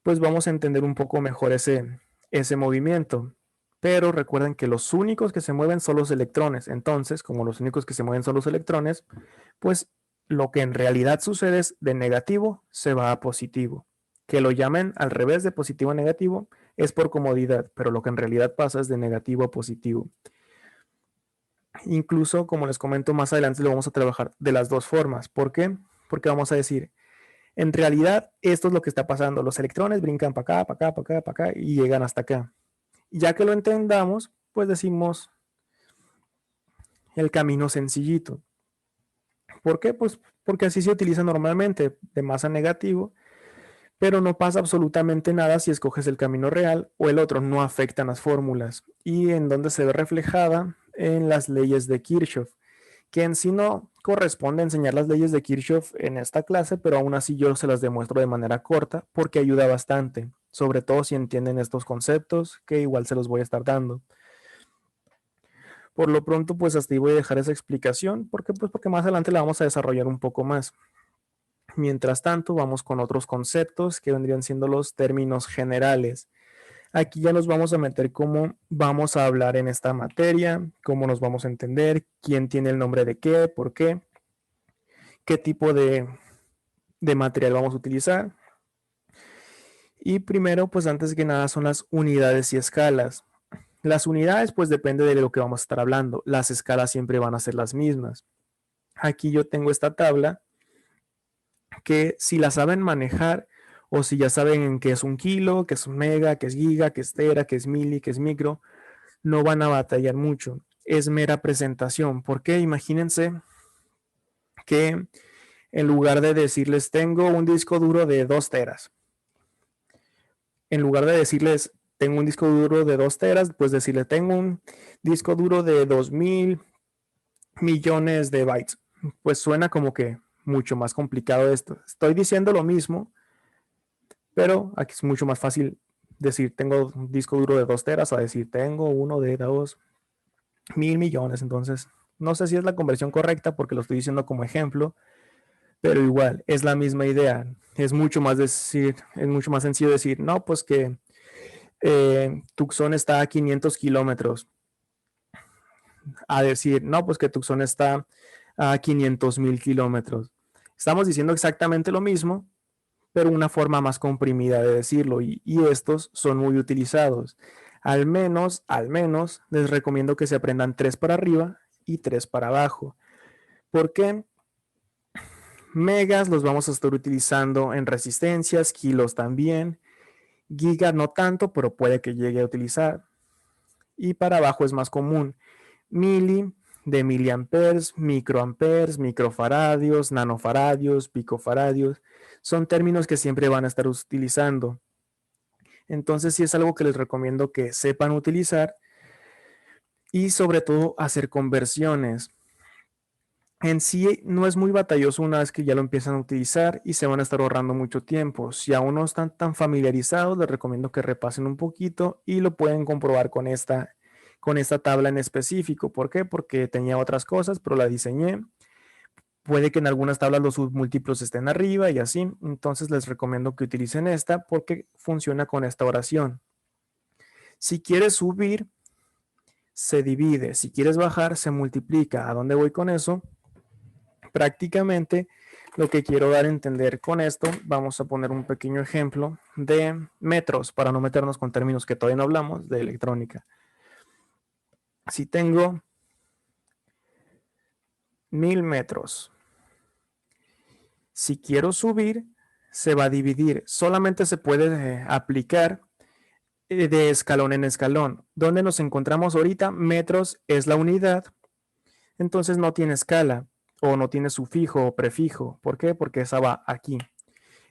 pues vamos a entender un poco mejor ese movimiento. Pero recuerden que los únicos que se mueven son los electrones. Entonces, como los únicos que se mueven son los electrones, pues lo que en realidad sucede es de negativo se va a positivo. Que lo llamen al revés de positivo a negativo es por comodidad, pero lo que en realidad pasa es de negativo a positivo. Incluso, como les comento más adelante, lo vamos a trabajar de las dos formas. ¿Por qué? Porque vamos a decir, en realidad esto es lo que está pasando. Los electrones brincan para acá, para acá, para acá, para acá y llegan hasta acá. Y ya que lo entendamos, pues decimos el camino sencillito. ¿Por qué? Pues porque así se utiliza normalmente, de más a negativo, pero no pasa absolutamente nada si escoges el camino real o el otro, no afectan las fórmulas. ¿Y en dónde se ve reflejada? En las leyes de Kirchhoff, que en sí no corresponde enseñar las leyes de Kirchhoff en esta clase, pero aún así yo se las demuestro de manera corta porque ayuda bastante, sobre todo si entienden estos conceptos, que igual se los voy a estar dando. Por lo pronto, pues hasta ahí voy a dejar esa explicación, porque más adelante la vamos a desarrollar un poco más. Mientras tanto, vamos con otros conceptos que vendrían siendo los términos generales. Aquí ya nos vamos a meter cómo vamos a hablar en esta materia, cómo nos vamos a entender, quién tiene el nombre de qué tipo de material vamos a utilizar. Y primero, pues antes que nada, son las unidades y escalas. Las unidades, pues depende de lo que vamos a estar hablando. Las escalas siempre van a ser las mismas. Aquí yo tengo esta tabla que si la saben manejar o si ya saben en qué es un kilo, qué es un mega, qué es giga, qué es tera, qué es mili, qué es micro, no van a batallar mucho. Es mera presentación. Porque imagínense que en lugar de decirles tengo un disco duro de 2 teras, en lugar de decirles tengo un disco duro de 2 teras, pues decirle tengo un disco duro de 2000 millones de bytes. Pues suena como que mucho más complicado esto. Estoy diciendo lo mismo, pero aquí es mucho más fácil decir tengo un disco duro de 2 teras a decir tengo uno de 2000 millones. Entonces, no sé si es la conversión correcta porque lo estoy diciendo como ejemplo, pero igual es la misma idea. Es mucho más sencillo decir, no, pues que Tucson está a 500 kilómetros. A decir, no, pues que Tucson está a 500,000 kilómetros. Estamos diciendo exactamente lo mismo, pero una forma más comprimida de decirlo, y estos son muy utilizados. Al menos, les recomiendo que se aprendan 3 para arriba y 3 para abajo. ¿Por qué? Megas los vamos a estar utilizando en resistencias, kilos también, giga no tanto, pero puede que llegue a utilizar. Y para abajo es más común. Mili, de miliamperes, microamperes, microfaradios, nanofaradios, picofaradios, son términos que siempre van a estar utilizando. Entonces sí es algo que les recomiendo que sepan utilizar y sobre todo hacer conversiones. En sí no es muy batalloso una vez que ya lo empiezan a utilizar y se van a estar ahorrando mucho tiempo. Si aún no están tan familiarizados, les recomiendo que repasen un poquito y lo pueden comprobar con esta tabla en específico. ¿Por qué? Porque tenía otras cosas, pero la diseñé. Puede que en algunas tablas los submúltiplos estén arriba y así. Entonces les recomiendo que utilicen esta porque funciona con esta oración. Si quieres subir, se divide. Si quieres bajar, se multiplica. ¿A dónde voy con eso? Prácticamente lo que quiero dar a entender con esto, vamos a poner un pequeño ejemplo de metros para no meternos con términos que todavía no hablamos de electrónica. Si tengo 1000 metros, si quiero subir, se va a dividir. Solamente se puede aplicar de escalón en escalón. ¿Dónde nos encontramos ahorita? Metros es la unidad, entonces no tiene escala o no tiene sufijo o prefijo. ¿Por qué? Porque esa va aquí,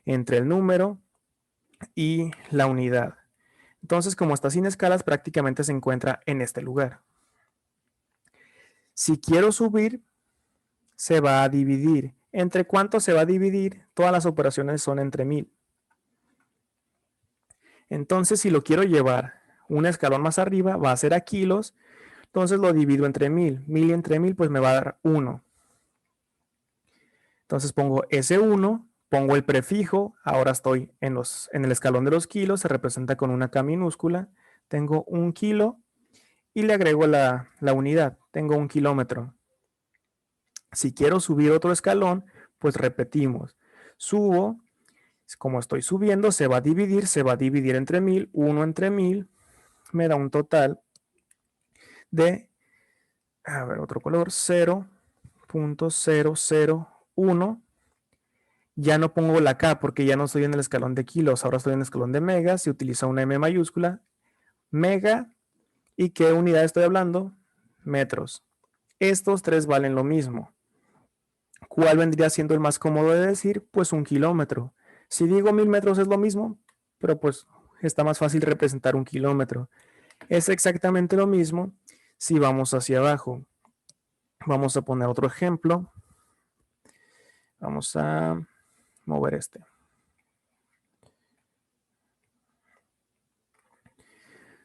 entre el número y la unidad. Entonces, como está sin escalas, prácticamente se encuentra en este lugar. Si quiero subir, se va a dividir. ¿Entre cuánto se va a dividir? Todas las operaciones son entre 1000. Entonces, si lo quiero llevar un escalón más arriba, va a ser a kilos. Entonces lo divido entre 1000. 1000 entre 1000, pues me va a dar 1. Entonces pongo ese 1, pongo el prefijo. Ahora estoy en el escalón de los kilos. Se representa con una K minúscula. Tengo 1 kilo y le agrego la unidad. Tengo 1 kilómetro. Si quiero subir otro escalón, pues repetimos. Subo. Como estoy subiendo, se va a dividir entre 1000. 1 entre 1000 me da un total de, a ver, otro color, 0.001. Ya no pongo la K porque ya no estoy en el escalón de kilos, ahora estoy en el escalón de megas. Se utiliza una M mayúscula, mega. ¿Y qué unidad estoy hablando? Metros. Estos tres valen lo mismo. ¿Cuál vendría siendo el más cómodo de decir? Pues 1 kilómetro. Si digo 1000 metros es lo mismo, pero pues está más fácil representar 1 kilómetro. Es exactamente lo mismo si vamos hacia abajo. Vamos a poner otro ejemplo. Vamos a mover este.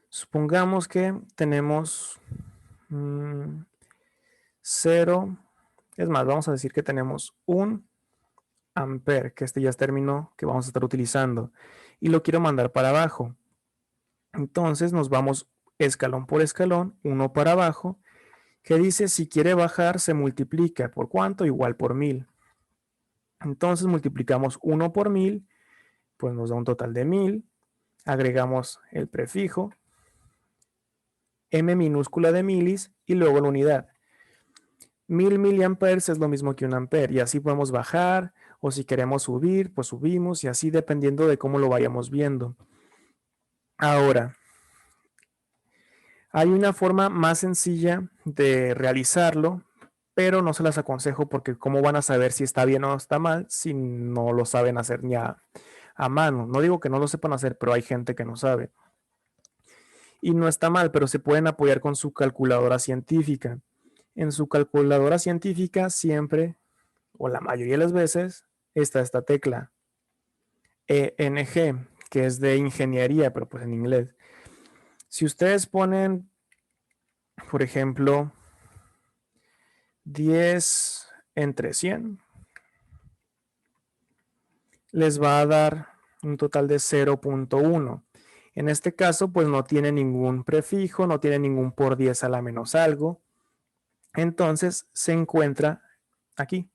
Supongamos que tenemos 0. Es más, vamos a decir que tenemos 1 ampere, que este ya es término que vamos a estar utilizando. Y lo quiero mandar para abajo. Entonces nos vamos escalón por escalón, 1 para abajo, que dice si quiere bajar se multiplica. ¿Por cuánto? Igual por 1000. Entonces multiplicamos 1 por 1000, pues nos da un total de 1000. Agregamos el prefijo, M minúscula de milis y luego la unidad. 1000 miliamperes es lo mismo que 1 ampere y así podemos bajar o si queremos subir, pues subimos y así dependiendo de cómo lo vayamos viendo. Ahora, hay una forma más sencilla de realizarlo, pero no se las aconsejo porque cómo van a saber si está bien o está mal si no lo saben hacer ni a mano. No digo que no lo sepan hacer, pero hay gente que no sabe. Y no está mal, pero se pueden apoyar con su calculadora científica. En su calculadora científica siempre, o la mayoría de las veces, está esta tecla ENG, que es de ingeniería, pero pues en inglés. Si ustedes ponen, por ejemplo, 10 entre 100, les va a dar un total de 0.1. En este caso, pues no tiene ningún prefijo, no tiene ningún por 10 a la menos algo. Entonces se encuentra aquí,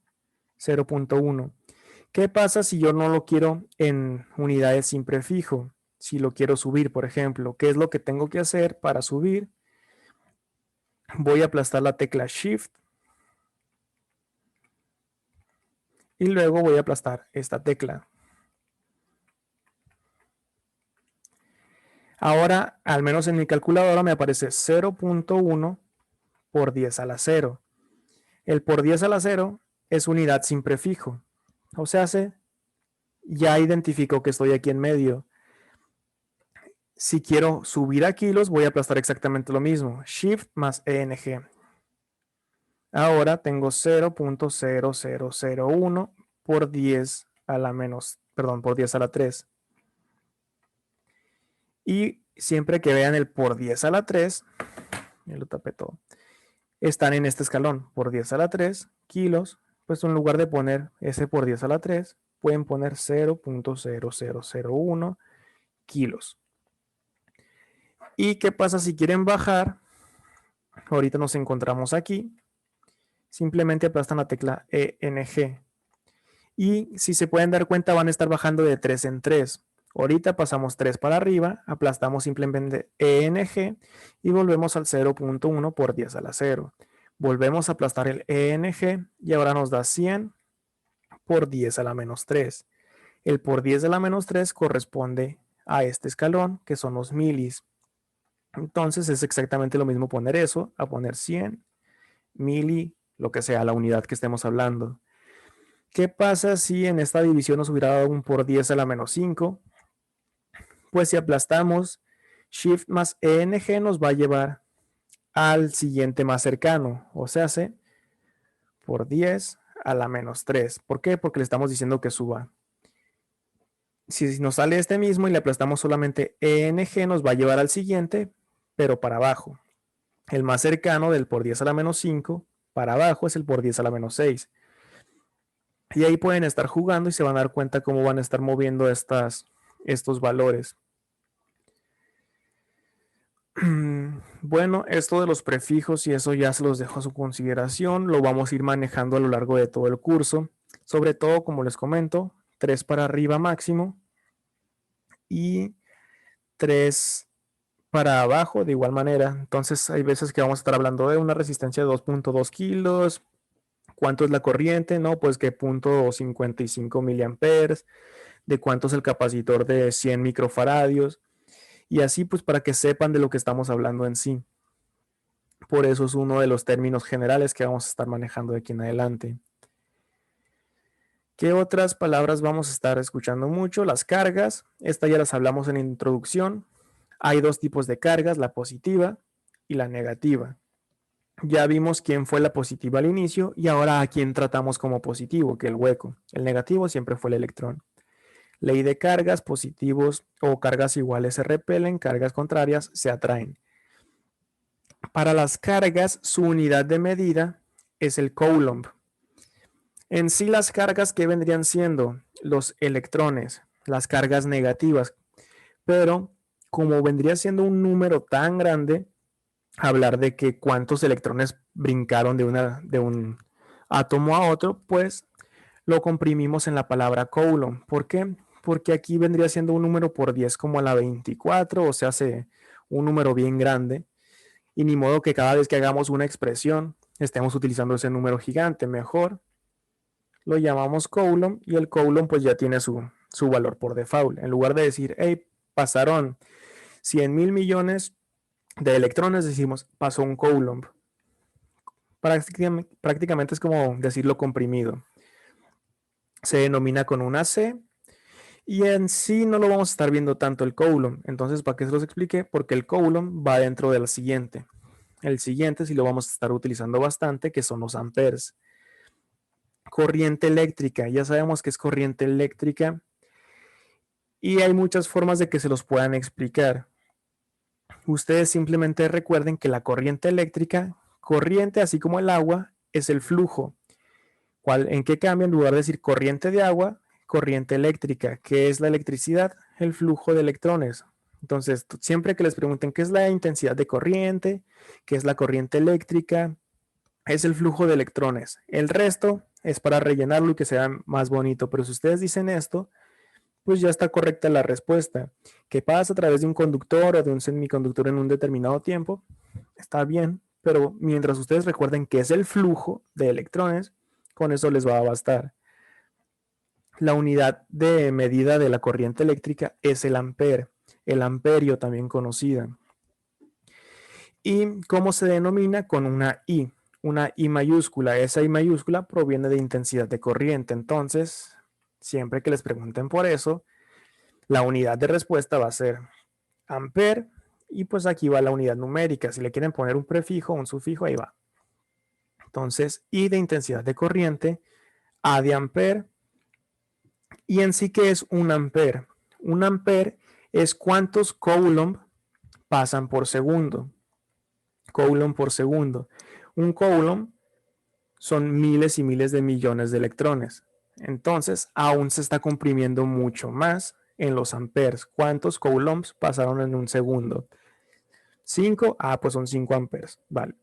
0.1. ¿Qué pasa si yo no lo quiero en unidades sin prefijo? Si lo quiero subir, por ejemplo, ¿qué es lo que tengo que hacer para subir? Voy a aplastar la tecla Shift y luego voy a aplastar esta tecla. Ahora, al menos en mi calculadora me aparece 0.1 por 10 a la 0. El por 10 a la 0 es unidad sin prefijo. O sea, ya identifico que estoy aquí en medio. Si quiero subir a kilos, voy a aplastar exactamente lo mismo. Shift más ENG. Ahora tengo 0.0001 por 10 a la menos, perdón, por 10 a la 3. Y siempre que vean el por 10 a la 3, me lo tapé todo, están en este escalón, por 10 a la 3 kilos, pues en lugar de poner ese por 10 a la 3, pueden poner 0.0001 kilos. ¿Y qué pasa si quieren bajar? Ahorita nos encontramos aquí. Simplemente aplastan la tecla ENG. Y si se pueden dar cuenta, van a estar bajando de 3 en 3. Ahorita pasamos 3 para arriba, aplastamos simplemente ENG y volvemos al 0.1 por 10 a la 0. Volvemos a aplastar el ENG y ahora nos da 100 por 10 a la menos 3. El por 10 a la menos 3 corresponde a este escalón, que son los milis. Entonces es exactamente lo mismo poner eso, a poner 100, mili, lo que sea, la unidad que estemos hablando. ¿Qué pasa si en esta división nos hubiera dado un por 10 a la menos 5? Pues si aplastamos Shift más ENG nos va a llevar al siguiente más cercano, o sea, por 10 a la menos 3. ¿Por qué? Porque le estamos diciendo que suba. Si nos sale este mismo y le aplastamos solamente ENG, nos va a llevar al siguiente, pero para abajo. El más cercano del por 10 a la menos 5 para abajo es el por 10 a la menos 6. Y ahí pueden estar jugando y se van a dar cuenta cómo van a estar moviendo estos valores. Bueno, esto de los prefijos y eso ya se los dejo a su consideración. Lo vamos a ir manejando a lo largo de todo el curso. Sobre todo, como les comento, 3 para arriba máximo y 3 para abajo de igual manera. Entonces hay veces que vamos a estar hablando de una resistencia de 2.2 kilos. ¿Cuánto es la corriente? No, pues que 0.55 miliamperes. De cuánto es el capacitor de 100 microfaradios. Y así pues para que sepan de lo que estamos hablando en sí. Por eso es uno de los términos generales que vamos a estar manejando de aquí en adelante. ¿Qué otras palabras vamos a estar escuchando mucho? Las cargas. Estas ya las hablamos en la introducción. Hay dos tipos de cargas, la positiva y la negativa. Ya vimos quién fue la positiva al inicio y ahora a quién tratamos como positivo, que el hueco. El negativo siempre fue el electrón. Ley de cargas, positivos o cargas iguales se repelen, cargas contrarias se atraen. Para las cargas, su unidad de medida es el coulomb. En sí, las cargas que vendrían siendo los electrones, las cargas negativas, pero como vendría siendo un número tan grande, hablar de que cuántos electrones brincaron de un átomo a otro, pues lo comprimimos en la palabra coulomb. ¿Por qué? Porque aquí vendría siendo un número por 10 como a la 24, o sea, hace un número bien grande. Y ni modo que cada vez que hagamos una expresión estemos utilizando ese número gigante. Mejor lo llamamos coulomb y el coulomb pues ya tiene su valor por default. En lugar de decir, hey, pasaron 100,000 millones de electrones, decimos, pasó un coulomb. Prácticamente es como decirlo comprimido. Se denomina con una C y en sí no lo vamos a estar viendo tanto el coulomb. Entonces, ¿para qué se los explique? Porque el coulomb va dentro del siguiente. El siguiente sí lo vamos a estar utilizando bastante, que son los amperes. Corriente eléctrica. Ya sabemos que es corriente eléctrica y hay muchas formas de que se los puedan explicar. Ustedes simplemente recuerden que la corriente eléctrica, corriente así como el agua, es el flujo. ¿En qué cambia? En lugar de decir corriente de agua, corriente eléctrica. ¿Qué es la electricidad? El flujo de electrones. Entonces, siempre que les pregunten qué es la intensidad de corriente, qué es la corriente eléctrica, es el flujo de electrones. El resto es para rellenarlo y que sea más bonito. Pero si ustedes dicen esto, pues ya está correcta la respuesta. ¿Qué pasa a través de un conductor o de un semiconductor en un determinado tiempo? Está bien, pero mientras ustedes recuerden que es el flujo de electrones, con eso les va a bastar. La unidad de medida de la corriente eléctrica es el ampere, el amperio también conocida. ¿Y cómo se denomina? Con una I mayúscula. Esa I mayúscula proviene de intensidad de corriente. Entonces, siempre que les pregunten por eso, la unidad de respuesta va a ser ampere y pues aquí va la unidad numérica. Si le quieren poner un prefijo o un sufijo, ahí va. Entonces, I de intensidad de corriente, A de ampere. Y en sí, ¿qué es un ampere? Un ampere es cuántos coulomb pasan por segundo. Coulomb por segundo. Un coulomb son miles y miles de millones de electrones. Entonces, aún se está comprimiendo mucho más en los amperes. ¿Cuántos coulombs pasaron en un segundo? 5, pues son 5 amperes. Vale.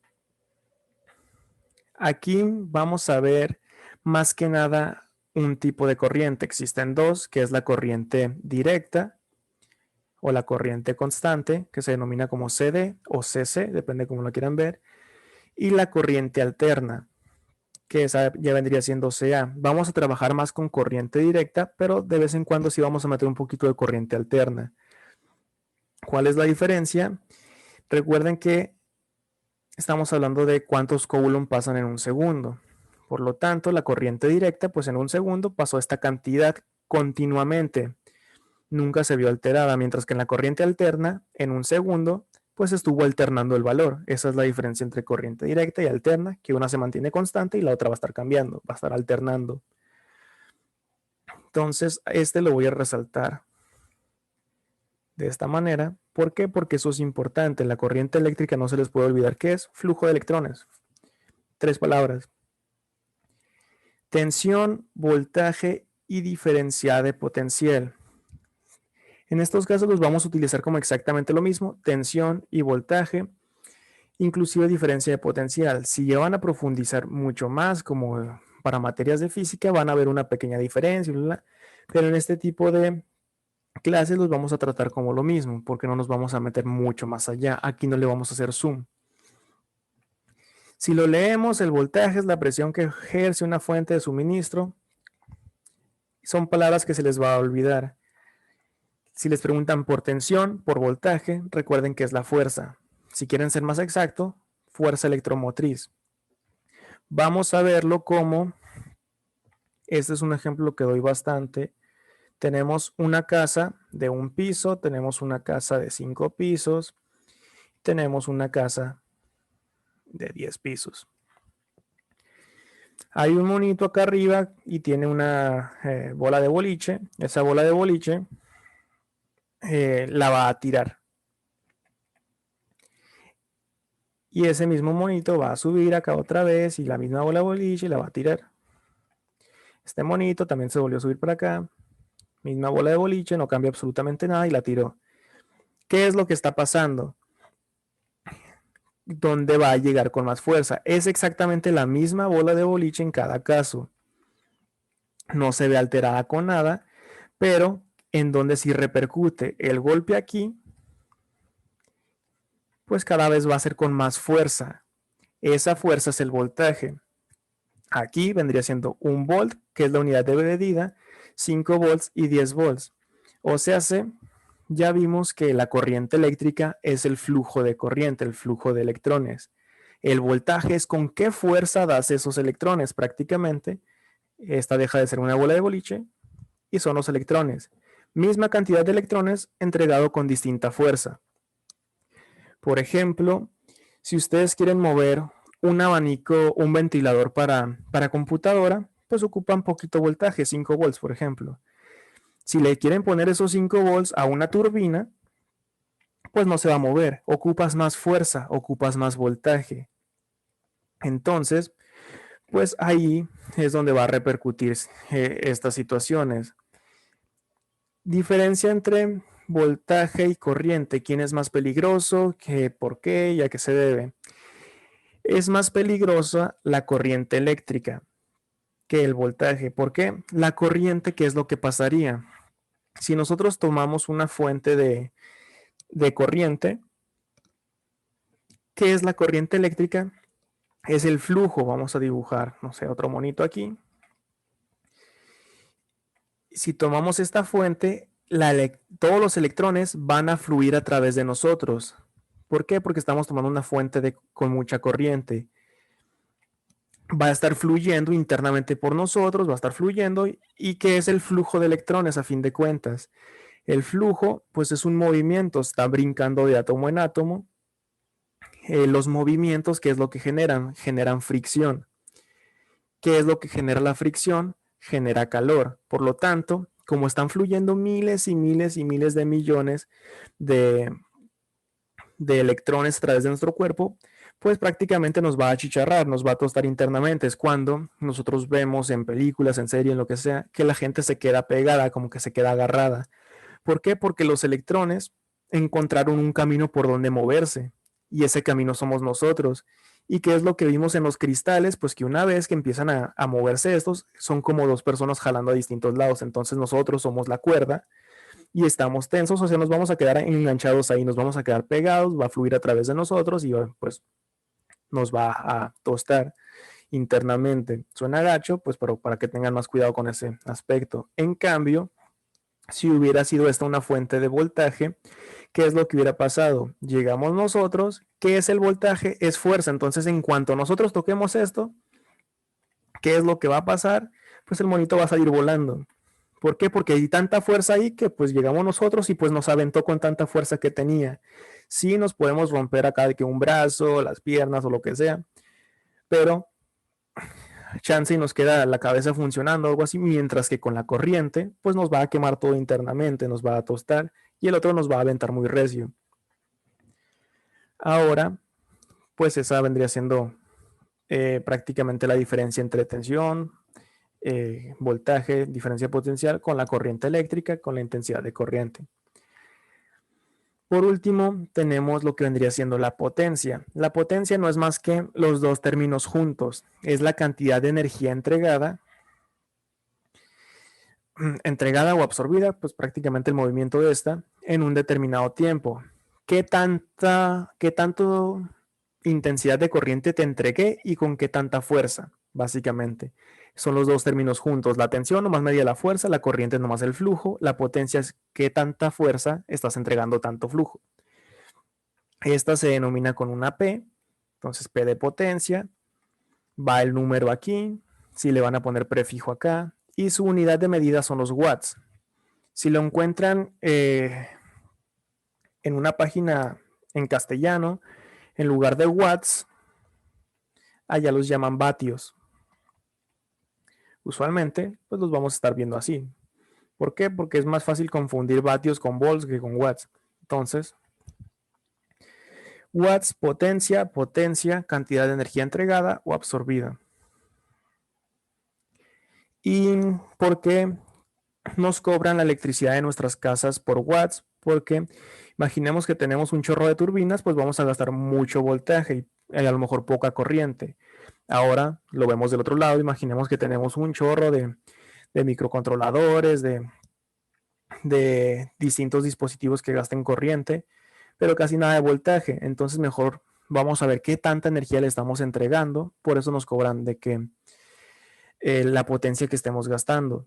Aquí vamos a ver más que nada un tipo de corriente. Existen dos, que es la corriente directa o la corriente constante, que se denomina como CD o CC, depende de cómo lo quieran ver, y la corriente alterna, que esa ya vendría siendo CA. Vamos a trabajar más con corriente directa, pero de vez en cuando sí vamos a meter un poquito de corriente alterna. ¿Cuál es la diferencia? Recuerden que estamos hablando de cuántos coulomb pasan en un segundo. Por lo tanto, la corriente directa, pues en un segundo pasó esta cantidad continuamente. Nunca se vio alterada, mientras que en la corriente alterna, en un segundo, pues estuvo alternando el valor. Esa es la diferencia entre corriente directa y alterna, que una se mantiene constante y la otra va a estar cambiando, va a estar alternando. Entonces, este lo voy a resaltar de esta manera. ¿Por qué? Porque eso es importante. En la corriente eléctrica no se les puede olvidar qué es flujo de electrones. 3 palabras. Tensión, voltaje y diferencial de potencial. En estos casos los vamos a utilizar como exactamente lo mismo, tensión y voltaje, inclusive diferencia de potencial. Si ya van a profundizar mucho más, como para materias de física, van a ver una pequeña diferencia, pero en este tipo de clases los vamos a tratar como lo mismo, porque no nos vamos a meter mucho más allá. Aquí no le vamos a hacer zoom. Si lo leemos, el voltaje es la presión que ejerce una fuente de suministro. Son palabras que se les va a olvidar. Si les preguntan por tensión, por voltaje, recuerden que es la fuerza. Si quieren ser más exacto, fuerza electromotriz. Vamos a verlo como, este es un ejemplo que doy bastante. Tenemos una casa de 1 piso, tenemos una casa de 5 pisos, tenemos una casa de 10 pisos. Hay un monito acá arriba y tiene una bola de boliche. Esa bola de boliche la va a tirar. Y ese mismo monito va a subir acá otra vez y la misma bola de boliche la va a tirar. Este monito también se volvió a subir para acá. Misma bola de boliche, no cambia absolutamente nada y la tiró. ¿Qué es lo que está pasando? ¿Dónde va a llegar con más fuerza? Es exactamente la misma bola de boliche en cada caso. No se ve alterada con nada, pero en donde sí repercute el golpe aquí, pues cada vez va a ser con más fuerza. Esa fuerza es el voltaje. Aquí vendría siendo 1 volt, que es la unidad de medida, 5 volts y 10 volts. O sea, ya vimos que la corriente eléctrica es el flujo de corriente, el flujo de electrones. El voltaje es con qué fuerza das esos electrones. Prácticamente, esta deja de ser una bola de boliche y son los electrones. Misma cantidad de electrones entregado con distinta fuerza. Por ejemplo, si ustedes quieren mover un abanico, un ventilador para computadora, pues ocupan poquito voltaje, 5 volts, por ejemplo. Si le quieren poner esos 5 volts a una turbina, pues no se va a mover. Ocupas más fuerza, ocupas más voltaje. Entonces, pues ahí es donde va a repercutir estas situaciones. Diferencia entre voltaje y corriente. ¿Quién es más peligroso? ¿Por qué? ¿Y a qué se debe? Es más peligrosa la corriente eléctrica que el voltaje. ¿Por qué? La corriente, ¿qué es lo que pasaría? Si nosotros tomamos una fuente de corriente, ¿qué es la corriente eléctrica? Es el flujo. Vamos a dibujar, no sé, otro monito aquí. Si tomamos esta fuente, todos los electrones van a fluir a través de nosotros. ¿Por qué? Porque estamos tomando una fuente con mucha corriente. Va a estar fluyendo internamente por nosotros, va a estar fluyendo. ¿Y qué es el flujo de electrones a fin de cuentas? El flujo, pues es un movimiento, está brincando de átomo en átomo. los movimientos, ¿qué es lo que generan? Generan fricción. ¿Qué es lo que genera la fricción? Genera calor. Por lo tanto, como están fluyendo miles y miles y miles de millones de electrones a través de nuestro cuerpo, pues prácticamente nos va a achicharrar, nos va a tostar internamente. Es cuando nosotros vemos en películas, en series, en lo que sea, que la gente se queda pegada, como que se queda agarrada. ¿Por qué? Porque los electrones encontraron un camino por donde moverse y ese camino somos nosotros. ¿Y qué es lo que vimos en los cristales? Pues que una vez que empiezan a moverse estos, son como dos personas jalando a distintos lados. Entonces nosotros somos la cuerda y estamos tensos, o sea, nos vamos a quedar enganchados ahí, nos vamos a quedar pegados, va a fluir a través de nosotros y pues nos va a tostar internamente. Suena gacho, pues pero para que tengan más cuidado con ese aspecto. En cambio, si hubiera sido esta una fuente de voltaje, ¿qué es lo que hubiera pasado? Llegamos nosotros, ¿qué es el voltaje? Es fuerza. Entonces, en cuanto nosotros toquemos esto, ¿qué es lo que va a pasar? Pues el monito va a salir volando. ¿Por qué? Porque hay tanta fuerza ahí que pues llegamos nosotros y pues nos aventó con tanta fuerza que tenía. Sí nos podemos romper acá de que un brazo, las piernas o lo que sea, pero chance y nos queda la cabeza funcionando o algo así, mientras que con la corriente pues nos va a quemar todo internamente, nos va a tostar y el otro nos va a aventar muy recio. Ahora, pues esa vendría siendo prácticamente la diferencia entre tensión, voltaje, diferencia potencial con la corriente eléctrica, con la intensidad de corriente. Por último, tenemos lo que vendría siendo la potencia. La potencia no es más que los dos términos juntos, es la cantidad de energía entregada o absorbida, pues prácticamente el movimiento de esta en un determinado tiempo. ¿Qué tanto intensidad de corriente te entregué y con qué tanta fuerza? Básicamente, son los dos términos juntos. La tensión nomás media la fuerza, la corriente nomás el flujo, la potencia es qué tanta fuerza estás entregando tanto flujo. Esta se denomina con una P, entonces P de potencia, va el número aquí, si le van a poner prefijo acá, y su unidad de medida son los watts. Si lo encuentran en una página en castellano, en lugar de watts, allá los llaman vatios. Usualmente, pues los vamos a estar viendo así. ¿Por qué? Porque es más fácil confundir vatios con volts que con watts. Entonces, watts, potencia, cantidad de energía entregada o absorbida. ¿Y por qué nos cobran la electricidad de nuestras casas por watts? Porque imaginemos que tenemos un chorro de turbinas, pues vamos a gastar mucho voltaje y a lo mejor poca corriente. Ahora lo vemos del otro lado, imaginemos que tenemos un chorro de microcontroladores, de distintos dispositivos que gasten corriente, pero casi nada de voltaje. Entonces mejor vamos a ver qué tanta energía le estamos entregando. Por eso nos cobran de que la potencia que estemos gastando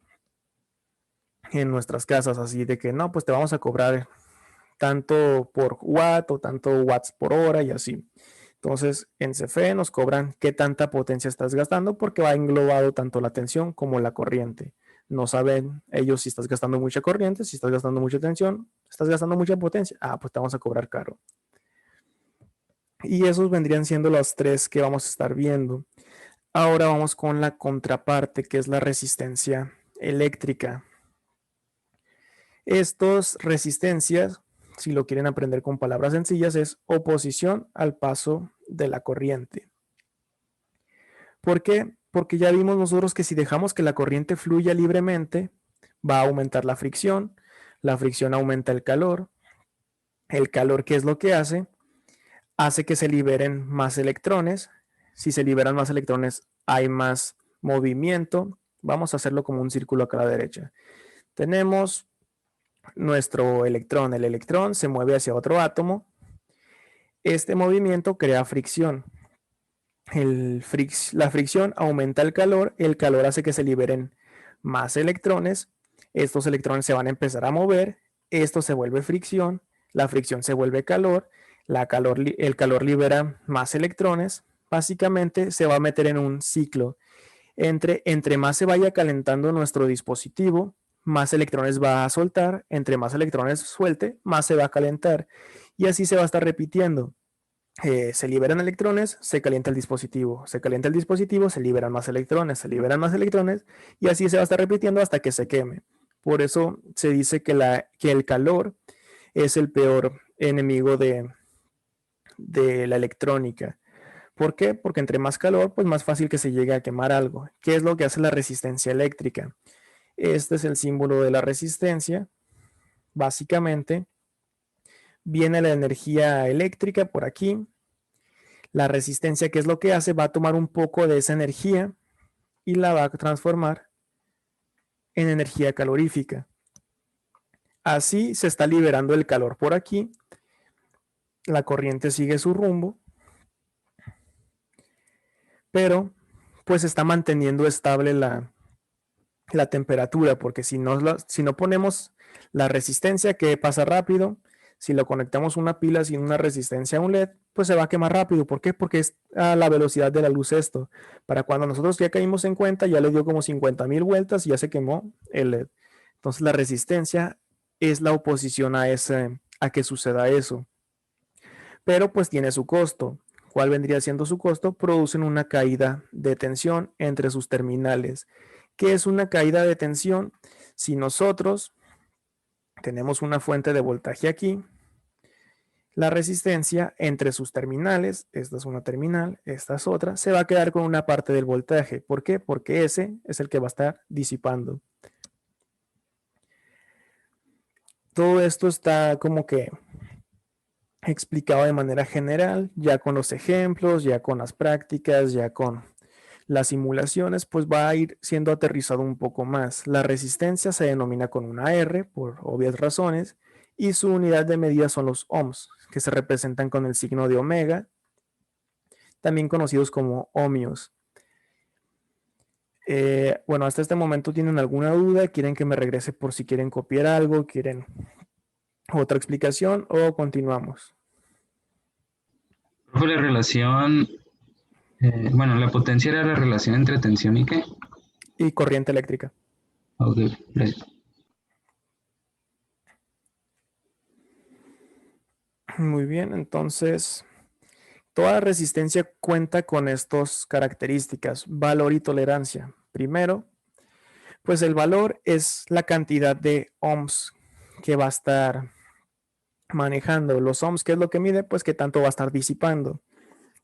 en nuestras casas, así de que no, pues te vamos a cobrar tanto por watt o tanto watts por hora y así. Entonces en CFE nos cobran qué tanta potencia estás gastando porque va englobado tanto la tensión como la corriente. No saben ellos si estás gastando mucha corriente, si estás gastando mucha tensión, estás gastando mucha potencia. Ah, pues te vamos a cobrar caro. Y esos vendrían siendo los tres que vamos a estar viendo. Ahora vamos con la contraparte, que es la resistencia eléctrica. Estas resistencias, si lo quieren aprender con palabras sencillas, es oposición al paso de la corriente. ¿Por qué? Porque ya vimos nosotros que si dejamos que la corriente fluya libremente, va a aumentar la fricción aumenta el calor. El calor, ¿qué es lo que hace? Hace que se liberen más electrones. Si se liberan más electrones, hay más movimiento. Vamos a hacerlo como un círculo acá a la derecha. Tenemos nuestro electrón. El electrón se mueve hacia otro átomo. Este movimiento crea fricción. La fricción aumenta el calor hace que se liberen más electrones, estos electrones se van a empezar a mover, esto se vuelve fricción, la fricción se vuelve calor, el calor libera más electrones, básicamente se va a meter en un ciclo, entre más se vaya calentando nuestro dispositivo, más electrones va a soltar, entre más electrones suelte, más se va a calentar, y así se va a estar repitiendo. se liberan electrones, se calienta el dispositivo. Se calienta el dispositivo, se liberan más electrones, se liberan más electrones y así se va a estar repitiendo hasta que se queme. Por eso se dice que el calor es el peor enemigo de la electrónica. ¿Por qué? Porque entre más calor, pues más fácil que se llegue a quemar algo. ¿Qué es lo que hace la resistencia eléctrica? Este es el símbolo de la resistencia. Básicamente, viene la energía eléctrica por aquí. La resistencia, ¿qué es lo que hace? Va a tomar un poco de esa energía y la va a transformar en energía calorífica. Así se está liberando el calor por aquí. La corriente sigue su rumbo, pero pues está manteniendo estable la temperatura, porque si no ponemos la resistencia, que pasa rápido, si lo conectamos una pila sin una resistencia a un LED, pues se va a quemar rápido. ¿Por qué? Porque es a la velocidad de la luz esto. Para cuando nosotros ya caímos en cuenta, ya le dio como 50,000 vueltas y ya se quemó el LED. Entonces la resistencia es la oposición a que suceda eso. Pero pues tiene su costo. ¿Cuál vendría siendo su costo? Producen una caída de tensión entre sus terminales. ¿Qué es una caída de tensión? Si nosotros tenemos una fuente de voltaje aquí, la resistencia entre sus terminales, esta es una terminal, esta es otra, se va a quedar con una parte del voltaje. ¿Por qué? Porque ese es el que va a estar disipando. Todo esto está como que explicado de manera general, ya con los ejemplos, ya con las prácticas, ya con las simulaciones, pues va a ir siendo aterrizado un poco más. La resistencia se denomina con una R por obvias razones y su unidad de medida son los ohms, que se representan con el signo de omega, también conocidos como ohmios. Bueno, hasta este momento tienen alguna duda, quieren que me regrese por si quieren copiar algo, quieren otra explicación o continuamos. Profe, la relación, la potencia era la relación entre tensión y qué. Y corriente eléctrica. Ok, gracias. Muy bien, entonces toda resistencia cuenta con estas características, valor y tolerancia. Primero, pues el valor es la cantidad de ohms que va a estar manejando. Los ohms, ¿qué es lo que mide? Pues qué tanto va a estar disipando.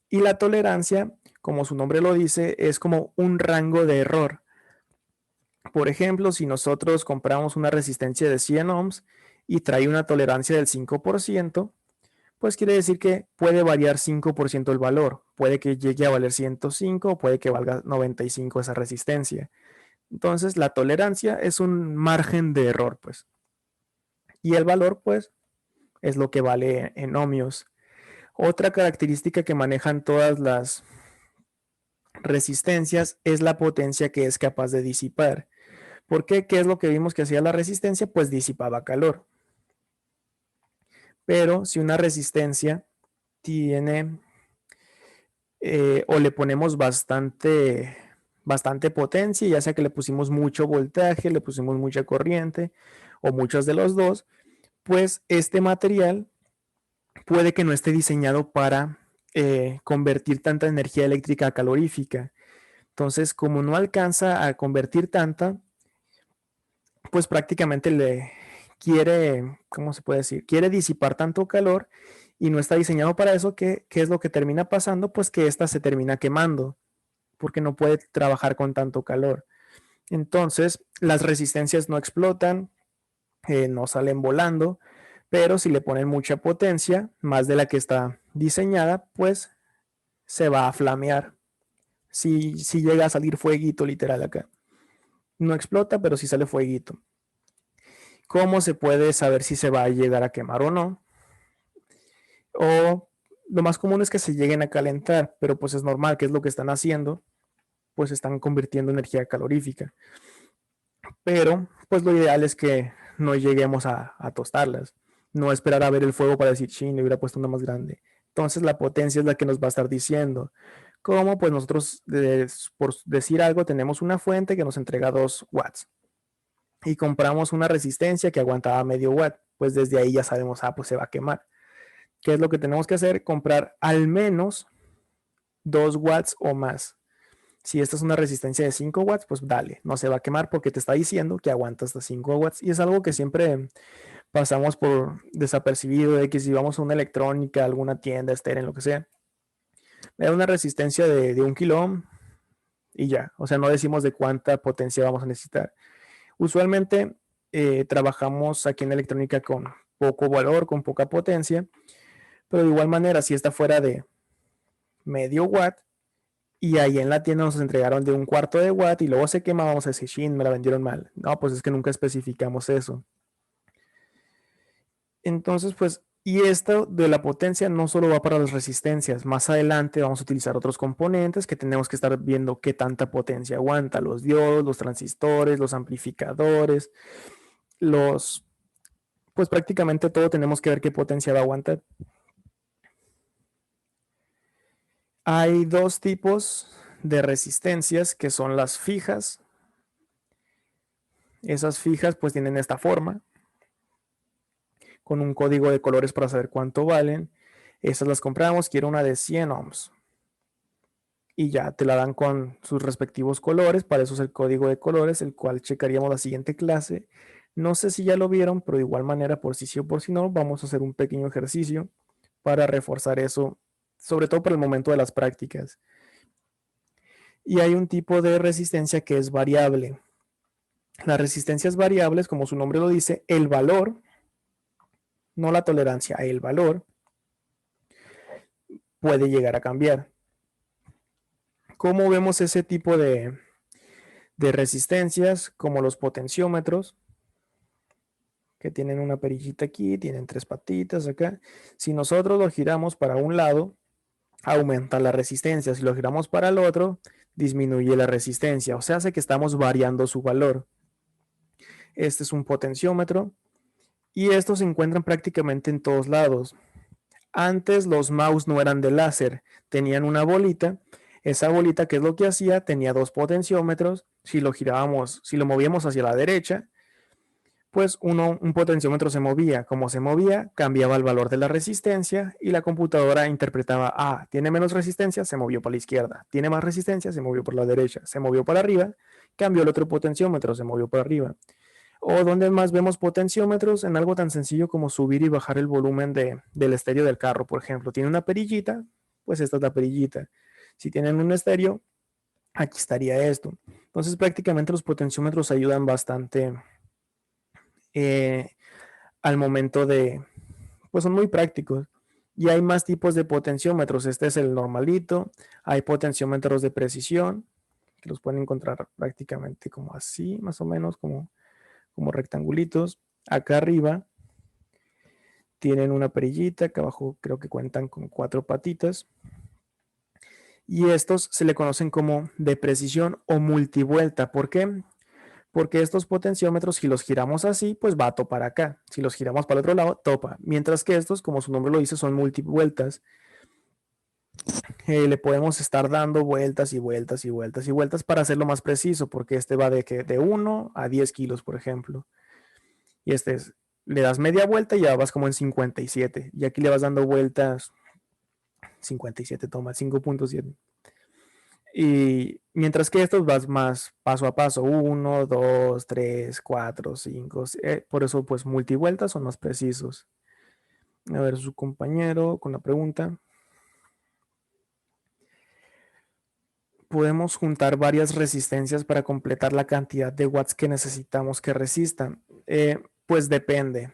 Y la tolerancia, como su nombre lo dice, es como un rango de error. Por ejemplo, si nosotros compramos una resistencia de 100 ohms y trae una tolerancia del 5%, pues quiere decir que puede variar 5% el valor. Puede que llegue a valer 105 o puede que valga 95 esa resistencia. Entonces, la tolerancia es un margen de error, pues. Y el valor, pues, es lo que vale en ohmios. Otra característica que manejan todas las resistencias es la potencia que es capaz de disipar. ¿Por qué? ¿Qué es lo que vimos que hacía la resistencia? Pues disipaba calor. Pero si una resistencia tiene o le ponemos bastante potencia, ya sea que le pusimos mucho voltaje, le pusimos mucha corriente o muchos de los dos, pues este material puede que no esté diseñado para convertir tanta energía eléctrica a calorífica. Entonces, como no alcanza a convertir tanta, pues prácticamente le quiere, ¿cómo se puede decir? Quiere disipar tanto calor y no está diseñado para eso. ¿Qué es lo que termina pasando? Pues que ésta se termina quemando porque no puede trabajar con tanto calor. Entonces, las resistencias no explotan, no salen volando, pero si le ponen mucha potencia, más de la que está diseñada, pues se va a flamear. Si llega a salir fueguito literal acá. No explota, pero sí sale fueguito. ¿Cómo se puede saber si se va a llegar a quemar o no? O lo más común es que se lleguen a calentar, pero pues es normal, que es lo que están haciendo, pues están convirtiendo energía calorífica. Pero pues lo ideal es que no lleguemos a tostarlas, no esperar a ver el fuego para decir, sí, le hubiera puesto una más grande. Entonces la potencia es la que nos va a estar diciendo. ¿Cómo? Pues nosotros, por decir algo, tenemos una fuente que nos entrega 2 watts y compramos una resistencia que aguantaba medio watt, pues desde ahí ya sabemos, pues se va a quemar. ¿Qué es lo que tenemos que hacer? Comprar al menos 2 watts o más. Si esta es una resistencia de 5 watts, pues dale, no se va a quemar porque te está diciendo que aguanta hasta 5 watts. Y es algo que siempre pasamos por desapercibido, de que si vamos a una electrónica, alguna tienda, estéreo, lo que sea, me da una resistencia de 1 kilo ohm y ya. O sea, no decimos de cuánta potencia vamos a necesitar. Usualmente trabajamos aquí en electrónica con poco valor, con poca potencia, pero de igual manera, si está fuera de medio watt y ahí en la tienda nos entregaron de 1/4 de watt y luego se quema, vamos a decir, shin, me la vendieron mal. No, pues es que nunca especificamos eso. Entonces, pues, y esto de la potencia no solo va para las resistencias. Más adelante vamos a utilizar otros componentes que tenemos que estar viendo qué tanta potencia aguanta. Los diodos, los transistores, los amplificadores, pues prácticamente todo tenemos que ver qué potencia va a aguantar. Hay 2 tipos de resistencias que son las fijas. Esas fijas pues tienen esta forma, con un código de colores para saber cuánto valen. Esas las compramos, quiero una de 100 ohms. Y ya te la dan con sus respectivos colores, para eso es el código de colores, el cual checaríamos la siguiente clase. No sé si ya lo vieron, pero de igual manera, por si sí o por si no, vamos a hacer un pequeño ejercicio para reforzar eso, sobre todo para el momento de las prácticas. Y hay un tipo de resistencia que es variable. Las resistencias variables, como su nombre lo dice, el valor, no la tolerancia, el valor puede llegar a cambiar. ¿Cómo vemos ese tipo de resistencias? Como los potenciómetros, que tienen una perillita aquí, tienen 3 patitas acá. Si nosotros lo giramos para un lado, aumenta la resistencia. Si lo giramos para el otro, disminuye la resistencia. O sea, hace que estamos variando su valor. Este es un potenciómetro y estos se encuentran prácticamente en todos lados. Antes los mouse no eran de láser, tenían una bolita. Esa bolita, ¿qué es lo que hacía? Tenía 2 potenciómetros. Si lo girábamos, si lo movíamos hacia la derecha, pues un potenciómetro se movía. Como se movía, cambiaba el valor de la resistencia y la computadora interpretaba, tiene menos resistencia, se movió para la izquierda. Tiene más resistencia, se movió por la derecha. Se movió para arriba, cambió el otro potenciómetro, se movió para arriba. O donde más vemos potenciómetros en algo tan sencillo como subir y bajar el volumen del estéreo del carro, por ejemplo. Tiene una perillita, pues esta es la perillita. Si tienen un estéreo, aquí estaría esto. Entonces prácticamente los potenciómetros ayudan bastante al momento pues son muy prácticos. Y hay más tipos de potenciómetros. Este es el normalito. Hay potenciómetros de precisión, que los pueden encontrar prácticamente como así, más o menos, como rectangulitos. Acá arriba tienen una perillita, acá abajo creo que cuentan con 4 patitas. Y estos se le conocen como de precisión o multivuelta. ¿Por qué? Porque estos potenciómetros, si los giramos así, pues va a topar acá. Si los giramos para el otro lado, topa. Mientras que estos, como su nombre lo dice, son multivueltas. Le podemos estar dando vueltas y vueltas y vueltas y vueltas para hacerlo más preciso, porque este va de 1 a 10 kilos, por ejemplo. Y le das media vuelta y ya vas como en 57. Y aquí le vas dando vueltas 57, toma, 5.7. Y mientras que estos vas más paso a paso, 1, 2, 3, 4, 5. Por eso, pues, multivueltas son más precisos. A ver, su compañero con la pregunta. Podemos juntar varias resistencias para completar la cantidad de watts que necesitamos que resistan. Pues depende.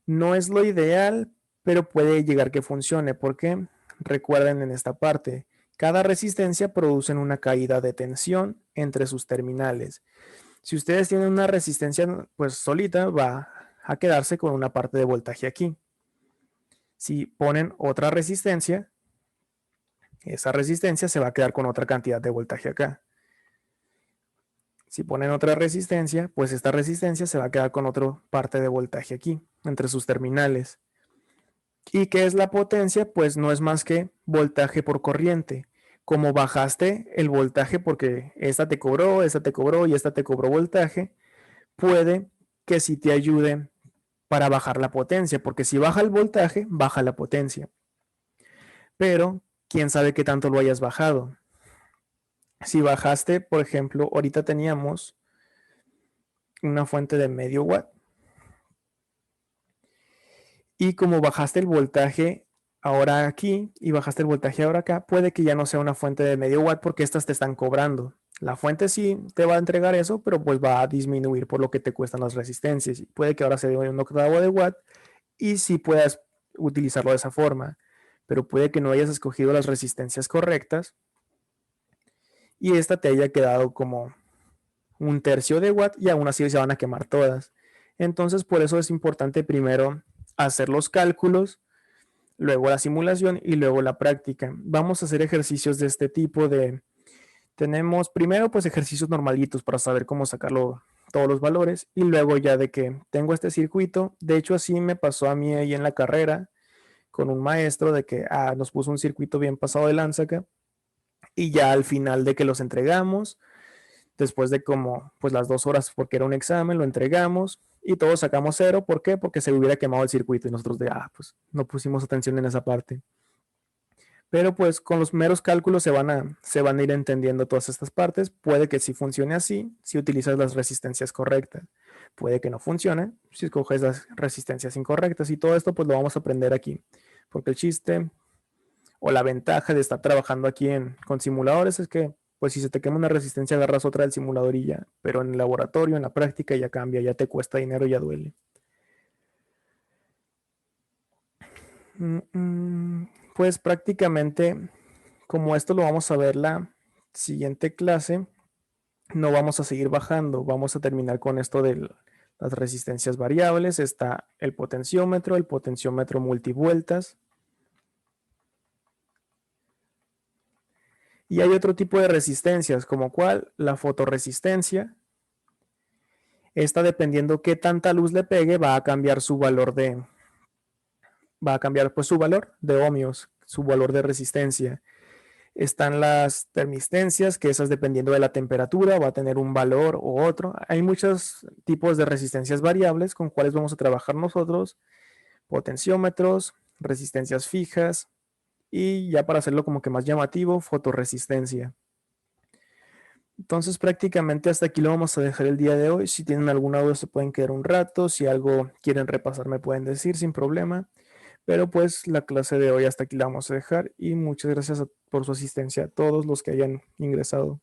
No es lo ideal, pero puede llegar que funcione. ¿Por qué? Recuerden en esta parte. Cada resistencia produce una caída de tensión entre sus terminales. Si ustedes tienen una resistencia pues solita, va a quedarse con una parte de voltaje aquí. Si ponen otra resistencia, esa resistencia se va a quedar con otra cantidad de voltaje acá. Si ponen otra resistencia, pues esta resistencia se va a quedar con otra parte de voltaje aquí, entre sus terminales. ¿Y qué es la potencia? Pues no es más que voltaje por corriente. Como bajaste el voltaje porque esta te cobró y esta te cobró voltaje, puede que sí te ayude para bajar la potencia, porque si baja el voltaje, baja la potencia. Pero, ¿quién sabe qué tanto lo hayas bajado? Si bajaste, por ejemplo, ahorita teníamos una fuente de medio watt. Y como bajaste el voltaje ahora aquí y bajaste el voltaje ahora acá, puede que ya no sea una fuente de medio watt porque estas te están cobrando. La fuente sí te va a entregar eso, pero pues va a disminuir por lo que te cuestan las resistencias. Y puede que ahora se dé un octavo de watt y sí puedas utilizarlo de esa forma, pero puede que no hayas escogido las resistencias correctas y esta te haya quedado como un tercio de watt y aún así se van a quemar todas. Entonces, por eso es importante primero hacer los cálculos, luego la simulación y luego la práctica. Vamos a hacer ejercicios de este tipo tenemos primero pues ejercicios normalitos para saber cómo sacarlo todos los valores y luego ya de que tengo este circuito, de hecho así me pasó a mí ahí en la carrera con un maestro de que nos puso un circuito bien pasado de lanza acá y ya al final de que los entregamos, después de como pues las 2 horas porque era un examen, lo entregamos y todos sacamos 0. ¿Por qué? Porque se hubiera quemado el circuito y nosotros pues no pusimos atención en esa parte. Pero pues con los meros cálculos se van a ir entendiendo todas estas partes. Puede que sí funcione así si utilizas las resistencias correctas. Puede que no funcione si escoges las resistencias incorrectas y todo esto pues lo vamos a aprender aquí. Porque el chiste o la ventaja de estar trabajando aquí con simuladores es que pues si se te quema una resistencia agarras otra del simulador y ya, pero en el laboratorio, en la práctica ya cambia, ya te cuesta dinero, ya duele. Pues prácticamente como esto lo vamos a ver la siguiente clase, no vamos a seguir bajando, vamos a terminar con esto de las resistencias variables, está el potenciómetro multivueltas. Y hay otro tipo de resistencias, como cuál, la fotorresistencia. Esta, dependiendo qué tanta luz le pegue, va a cambiar su valor pues su valor de ohmios, su valor de resistencia. Están las termistencias, que esas dependiendo de la temperatura va a tener un valor u otro. Hay muchos tipos de resistencias variables con cuáles vamos a trabajar nosotros. Potenciómetros, resistencias fijas, y ya para hacerlo como que más llamativo, fotorresistencia. Entonces prácticamente hasta aquí lo vamos a dejar el día de hoy. Si tienen alguna duda se pueden quedar un rato, si algo quieren repasar me pueden decir sin problema, pero pues la clase de hoy hasta aquí la vamos a dejar y muchas gracias por su asistencia a todos los que hayan ingresado.